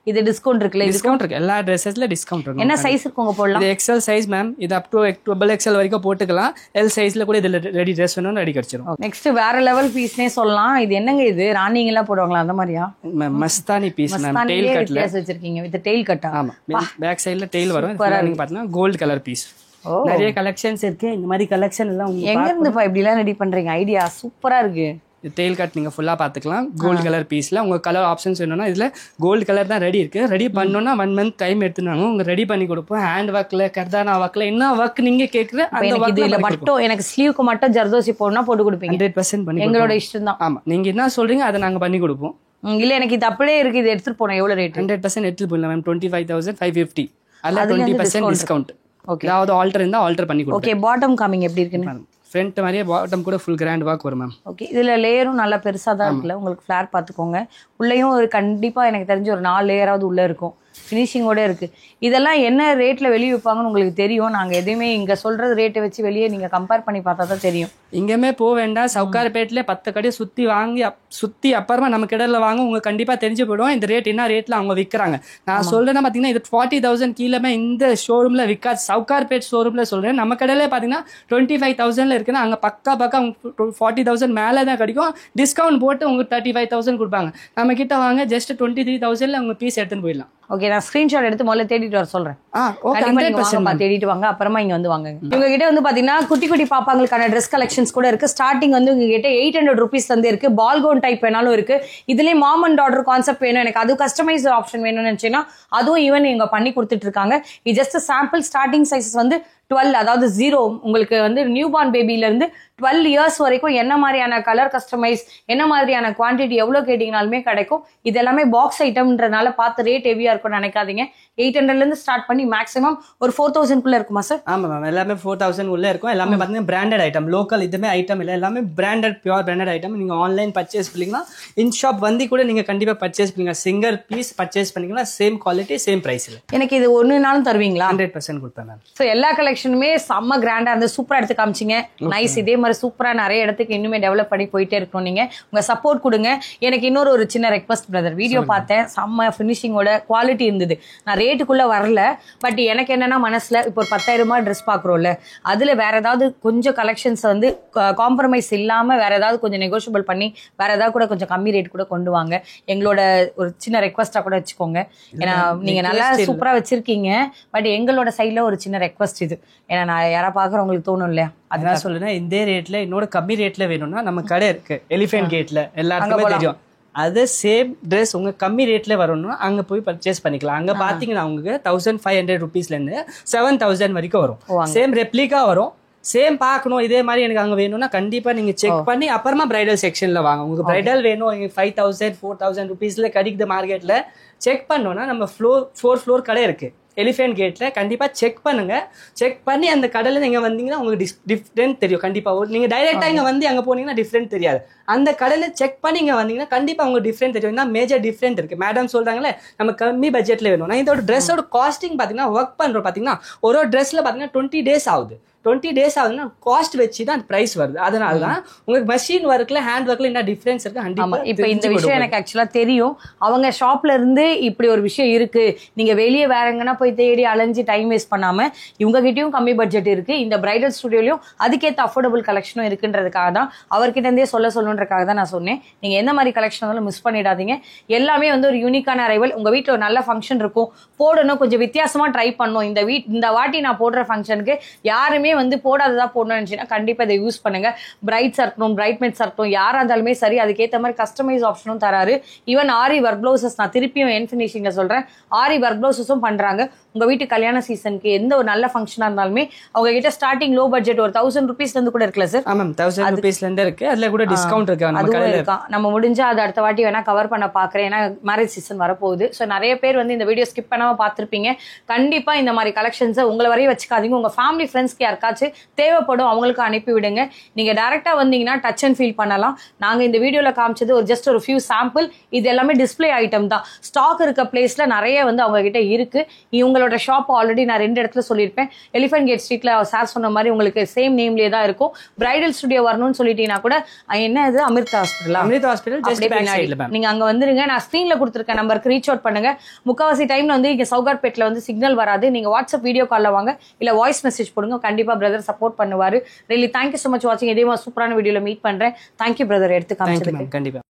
இது டிஸ்கவுண்ட் இருக்குல்ல? டிஸ்கவுண்ட் இருக்கு. எல்லா ட்ரெஸ்ஸஸ்ல டிஸ்கவுண்ட் இருக்கு. என்ன சைஸ் இருக்குங்க போடலாம்? இது எக்ஸ்எல் சைஸ் மேம். இது அப் டு டபுள் எக்ஸ்எல் வரைக்கும் போட்டுக்கலாம். எல் சைஸ்ல கூட இதுல ரெடி ட்ரெஸ் வேணும்னு ரெடி கிடைச்சிரும். நெக்ஸ்ட் வேற லெவல் பீஸ்னே சொல்லலாம். இது என்னங்க இது ராணிங்க எல்லாம் போடுவாங்களா அந்த மாதிரியா? Mastani piece ma'am. டெயில் கட்ல வச்சிருக்கீங்க வித் டெயில் கட்டா? ஆமா. பேக் சைடுல டெயில் வரும். நீங்க பாத்தீங்கன்னா கோல்ட் கலர் பீஸ். நிறைய கலெக்ஷன்ஸ் இருக்கு. இந்த மாதிரி கலெக்ஷன் எல்லாம் எங்க இருந்துப்பா இப்படி எல்லாம் ரெடி பண்றீங்க? ஐடியா சூப்பரா இருக்கு. டெயில் கட் நீங்கள் ஃபுல்லாக பார்த்துக்கலாம். கோல்டு கலர் பீஸில் உங்கள் கலர் ஆப்ஷன்ஸ் வேணும்னா இதில் கோல்டு கலர் தான் ரெடி இருக்குது. ரெடி பண்ணோன்னா 1 month டைம் எடுத்துனாங்க. உங்கள் ரெடி பண்ணி கொடுப்போம். ஹேண்ட் ஒர்க்கில் கர்தானா ஒர்க்கில் என்ன ஒர்க் நீங்கள் கேட்குற அந்த ஒர்க் இல்லை. மட்டும் எனக்கு ஸ்லீவுக்கு மட்டும் ஜர்தோசி போடணும்னா போட்டு கொடுப்பீங்க? 100% பண்ணி எங்களோட இஷ்டம் தான். ஆமாம். நீங்கள் என்ன சொல்கிறீங்க அதை நாங்கள் பண்ணி கொடுப்போம். இல்லை எனக்கு இது அப்படியே இருக்குது. இது எடுத்துகிட்டு போனோம். எவ்வளோ ரேட்? 100% எடுத்துகிட்டு போடலாம் மேம். 25,550. அதில் 20% டிஸ்கவுண்ட். ஏதாவது ஆல்டர் இருந்தால் ஆல்டர் பண்ணி கொடுப்போம். ஓகே பாட்டம் காமிங் எப்படி இருக்குன்னு? ஃப்ரண்ட் மாதிரியே பாட்டம் கூட ஃபுல் கிராண்ட் ஒர்க் வரும் மேம். ஓகே இதில் லேயரும் நல்லா பெருசாக தான் இருக்குல்ல? உங்களுக்கு ஃப்ளார் பார்த்துக்கோங்க. உள்ளேயும் ஒரு கண்டிப்பாக எனக்கு தெரிஞ்சு ஒரு 4 லேயராவது உள்ளே இருக்கும். ஃபினிஷிங்கோட இருக்குது. இதெல்லாம் என்ன ரேட்டில் வெளியே விற்பாங்கன்னு உங்களுக்கு தெரியும். நாங்கள் எதுவுமே இங்கே சொல்கிறது ரேட்டை வச்சு வெளியே நீங்கள் கம்பேர் பண்ணி பார்த்தா தான் தெரியும். இங்கேயுமே போக வேண்டாம். சவுகார்பேட்டில் 10 கடையை சுற்றி அப்புறமா நம்ம கடையில் வாங்க உங்களுக்கு கண்டிப்பாக தெரிஞ்சு போயிடும் இந்த ரேட் என்ன ரேட்டில் அவங்க விற்கிறாங்க. நான் சொல்கிறேன்னா பார்த்தீங்கன்னா இது 40,000 கீழே இந்த ஷோரூமில் விற்காது. சவுகார்பேட் ஷோரூமில் சொல்கிறேன். நம்ம கடையில் பார்த்தீங்கன்னா 25,000 இருக்குன்னா அங்கே பக்கா 40,000 மேலே தான் கிடைக்கும். டிஸ்கவுண்ட் போட்டு உங்களுக்கு 35,000 கொடுப்பாங்க. நம்ம கிட்ட வாங்க ஜஸ்ட் 23,000 உங்க பீஸ் எடுத்துன்னு போயிடலாம். ஓகே நான் ஸ்கிரீன்ஷாட் எடுத்து முதல்ல தேடிட்டு வர சொல்றேன். தேடிட்டு வாங்க. அப்புறமா இங்க வந்து வாங்க. இவங்க கிட்ட வந்து பாத்தீங்கன்னா குட்டி குட்டி பாப்பாங்களுக்கான ட்ரெஸ் கலெக்ஷன்ஸ் கூட இருக்கு. ஸ்டார்டிங் வந்து உங்ககிட்ட 800 rupees வந்து இருக்கு. பால் கவுன் டைப் வேணாலும் இருக்கு. இதுலயே மாம் அண்ட் டாட்டர் கான்செப்ட் வேணும் எனக்கு அது கஸ்டமைஸ் ஆப்ஷன் வேணும்னு நினைச்சீங்கன்னா அதுவும் ஈவன் இவங்க பண்ணி கொடுத்துட்டு இருக்காங்க. இது ஜஸ்ட் சாம்பிள். ஸ்டார்டிங் சைஸஸ் வந்து 12 அதாவது 0 உங்களுக்கு வந்து நியூ பார்ன் பேபில இருந்து 12 years வரைக்கும் என்ன மாதிரியான கலர் கஸ்டமைஸ் என்ன மாதிரியான குவான்டிட்டி எவ்வளவு கேட்டீங்கனாலுமே கிடைக்கும். இது எல்லாமே பாக்ஸ் ஐட்டம்ன்றனால பார்த்து ரேட் ஹெவியா இருக்கும்னு நினைக்காதீங்க. 800ல இருந்து ஸ்டார்ட் பண்ணி மேக்ஸிமம் ஒரு 4,000 குள்ள இருக்குமா சார்? ஆமா மேம். எல்லாமே 4,000 உள்ள இருக்கும். எல்லாமே பாத்தீங்கன்னா பிராண்டட் ஐட்டம். லோக்கல் இதுமே ஐட்டம் இல்லை. எல்லாமே பிராண்டட் பியூர் பிராண்டட் ஐட்டம். நீங்க ஆன்லைன் பர்ச்சேஸ் பண்ணீங்கன்னா இன் ஷாப் வந்து கூட நீங்க கண்டிப்பா பர்ச்சேஸ் பண்ணீங்க. சிங்கிள் பீஸ் பர்ச்சேஸ் பண்ணீங்கன்னா சேம் குவாலிட்டி சேம் பிரைஸ்ல. எனக்கு இது ஒண்ணுனாலும் தருவீங்களா? 100% கொடுப்பேன் மேம். ஸோ எல்லா கலெக்ஷனுமே செம்ம கிராண்டா இருந்து சூப்பரா எடுத்து காமிச்சிங்க. நைஸ். இதே மாதிரி சூப்பரா நிறைய இடத்துக்கு இன்னுமே டெவலப் பண்ணி போயிட்டே இருக்கணும். நீங்க உங்க சப்போர்ட் கொடுங்க. எனக்கு இன்னொரு ஒரு சின்ன ரெக்வஸ்ட் பிரதர். வீடியோ பார்த்தேன். செம்ம ஃபினிஷிங்கோட குவாலிட்டி இருந்தது. நான் ரேட்டுக்குள்ள வரல. பட் எனக்கு என்னன்னா மனசுல இப்போ ஒரு 10,000 ரூபாய் ட்ரெஸ் பாக்குறோம்ல அதுல வேற ஏதாவது கொஞ்சம் கலெக்ஷன்ஸ் வந்து காம்ப்ரமைஸ் இல்லாம வேற ஏதாவது கொஞ்சம் நெகோஷியபிள் பண்ணி வேற ஏதாவது கூட கொஞ்சம் கம்மி ரேட் கூட கொண்டு வாங்க. எங்களோட ஒரு சின்ன ரெக்வஸ்டா கூட வச்சுக்கோங்க. ஏன்னா நீங்க நல்லா சூப்பரா வச்சிருக்கீங்க. பட் எங்களோட சைட்ல ஒரு சின்ன ரெக்வஸ்ட் இது. ஏன்னா நான் யாரா பாக்குறவங்களுக்கு தோணும் இல்லையா? அதான் சொல்லுறேன். இந்த ரேட்ல இன்னொரு கம்மி ரேட்ல வேணும்னா நம்ம கடை இருக்கு எலிஃபென்ட் கேட்ல. எல்லாருக்குமே தெரியும். அது சேம் ட்ரெஸ் உங்க கம்மி ரேட்ல வரணும்னா அங்க போய் பர்ச்சேஸ் பண்ணிக்கலாம். அங்க பாத்தீங்கன்னா உங்களுக்கு 1,500 rupeesல இருந்து 7,000 வரைக்கும் வரும். சேம் ரெப்ளிகா வரும். சேம் பார்க்கணும் இதே மாதிரி எனக்கு அங்க வேணும்னா கண்டிப்பா நீங்க செக் பண்ணி அப்புறமா பிரைடல் செக்ஷன்ல வாங்க. உங்களுக்கு பிரைடல் வேணும் 5,000 4,000 rupeesல கிடைக்குது மார்க்கெட்ல. செக் பண்ணோம்னா நம்ம 4 floor கடை இருக்கு எலிஃபென்ட் கேட்ல. கண்டிப்பா செக் பண்ணுங்க. செக் பண்ணி அந்த கடையில நீங்க வந்தீங்கன்னா உங்களுக்கு டிஃப்ரெண்ட் தெரியும். கண்டிப்பா நீங்க டைரக்டா இங்க வந்து அங்க போனீங்கன்னா டிஃப்ரெண்ட் தெரியாது. அந்த கடையில செக் பண்ணி இங்க வந்தீங்கன்னா கண்டிப்பா உங்களுக்கு டிஃப்ரெண்ட் தெரியும். மேஜர் டிஃப்ரெண்ட் இருக்கு. மேடம் சொல்றாங்களே நம்ம கம்மி பட்ஜெட்ல வேணும். நான் இதோட ட்ரெஸ்ஸோட காஸ்டிங் பாத்தீங்கன்னா ஒர்க் பண்றோம் பாத்தீங்கன்னா ஒரு ட்ரெஸ்ல பாத்தீங்கன்னா 20 days ஆகுது. 20 days ஆகுதுன்னா காஸ்ட் வச்சு தான் பிரைஸ் வருது. அதனால தான் உங்களுக்கு மெஷின் ஒர்க்ல ஹேண்ட் ஒர்க்ல என்ன டிஃபரன்ஸ் இருக்கு கண்டிப்பா. இப்போ இந்த விஷயம் எனக்கு ஆக்சுவலா தெரியும். அவங்க ஷாப்ல இருந்து இப்படி ஒரு விஷயம் இருக்கு, நீங்க வெளியே வேற எங்கன்னா போய் தேடி அலைஞ்சு டைம் வேஸ்ட் பண்ணாம இவங்க கிட்டயும் கம்மி பட்ஜெட் இருக்கு, இந்த பிரைடல் ஸ்டுடியோலயும் அதுக்கேற்ற அஃபோர்டபுள் கலெக்ஷனும் இருக்குன்றதுக்காக தான் அவர்கிட்ட இருந்தே சொல்லணுன்றதுக்காக தான் நான் சொன்னேன். நீங்க எந்த மாதிரி கலெக்ஷன் இருந்தாலும் மிஸ் பண்ணிடாதீங்க. எல்லாமே வந்து ஒரு யூனிக்கான அரைவல். உங்க வீட்டுல ஒரு நல்ல ஃபங்க்ஷன் இருக்கும், போடணும், கொஞ்சம் வித்தியாசமா ட்ரை பண்ணணும், இந்த வாட்டி நான் போடுற ஃபங்க்ஷனுக்கு யாருமே வந்து போடாததா போடணும்னு நினைச்சீங்கன்னா கண்டிப்பா இதை யூஸ் பண்ணுங்க. பிரைட்ஸா இருக்கட்டும், பிரைட்மெட்ஸா இருக்கட்டும், யாரா இருந்தாலுமே சரி அதுக்கேற்ற மாதிரி கஸ்டமைஸ் ஆப்ஷனும் தராரு. ஈவன் ஆரி ஒர்க் பிளவுசஸ், நான் திருப்பியும் என் ஃபினிஷிங்ல சொல்றேன், ஆரி ஒர்க் பிளவுசஸும் பண்றாங்க. உங்க வீட்டு கல்யாண சீசனுக்கு எந்த ஒரு நல்ல ஃபங்க்ஷனா இருந்தாலுமே அவங்க கிட்ட ஸ்டார்டிங் லோ பட்ஜெட் ஒரு 1000 rupees இருந்து கூட இருக்குல்ல சார்? ஆமாம், 1000 rupees இருந்து இருக்கு. அதுல கூட டிஸ்கவுண்ட் இருக்கு. நம்ம முடிஞ்சா அது அடுத்த வாட்டி வேணா கவர் பண்ண பாக்குறேன். ஏன்னா மேரேஜ் சீசன் வரப்போகுது. ஸோ நிறைய பேர் வந்து இந்த வீடியோ ஸ்கிப் பண்ணாம பார்த்திருப்பீங்க. கண்டிப்பா இந்த மாதிரி கலெக்ஷன்ஸை உங்களை வரையும் வச்சுக்காதீங்க. உங்க ஃபேமிலி ஃப்ரெண்ட்ஸ்க்கு யாருக்காச்சும் தேவைப்படும், அவங்களுக்கு அனுப்பி விடுங்க. நீங்க டைரக்டா வந்தீங்கன்னா டச் அண்ட் ஃபீல் பண்ணலாம். நாங்க இந்த வீடியோல காமிச்சது ஒரு ஜஸ்ட் ஒரு ஃபியூ சாம்பிள். இது எல்லாமே டிஸ்பிளே ஐட்டம் தான். ஸ்டாக் இருக்க பிளேஸ்ல நிறைய வந்து அவங்க கிட்ட இருக்கு. இவங்களோட ஷாப் ஆல்ரெடி நான் 2 இடத்துல சொல்லியிருப்பேன். எலிஃபென்ட் கேட் ஸ்ட்ரீட்ல சார் சொன்ன மாதிரி உங்களுக்கு சேம் நேம்லயே தான் இருக்கும். பிரைடல் ஸ்டுடியோ வரணும்னு சொல்லிட்டீங்கன்னா கூட என்ன இது Amrita hospital, Amrita hospital just back சைடுல மேம். நீங்க அங்க வந்துருங்க. நான் ஸ்கிரீன்ல கொடுத்திருக்க நம்பருக்கு ரீச் அவுட் பண்ணுங்க. முக்காவாசி டைம்ல வந்து இங்க சவுகார்பேட்ல வந்து சிக்னல் வராது. நீங்க வாட்ஸ்அப் வீடியோ கால்ல வாங்க, இல்ல வாய்ஸ் மெசேஜ் போடுங்க. கண்டிப்பா பிரதர் சப்போர்ட் பண்ணுவாரு. ரியலி தேங்க்யூ so much வாட்சிங். இதே மாதிரி சூப்பரான வீடியோல மீட் பண்றேன். தேங்க்யூ பிரதர் எடுத்து காமிச்சதுக்கு. கண்டிப்பா.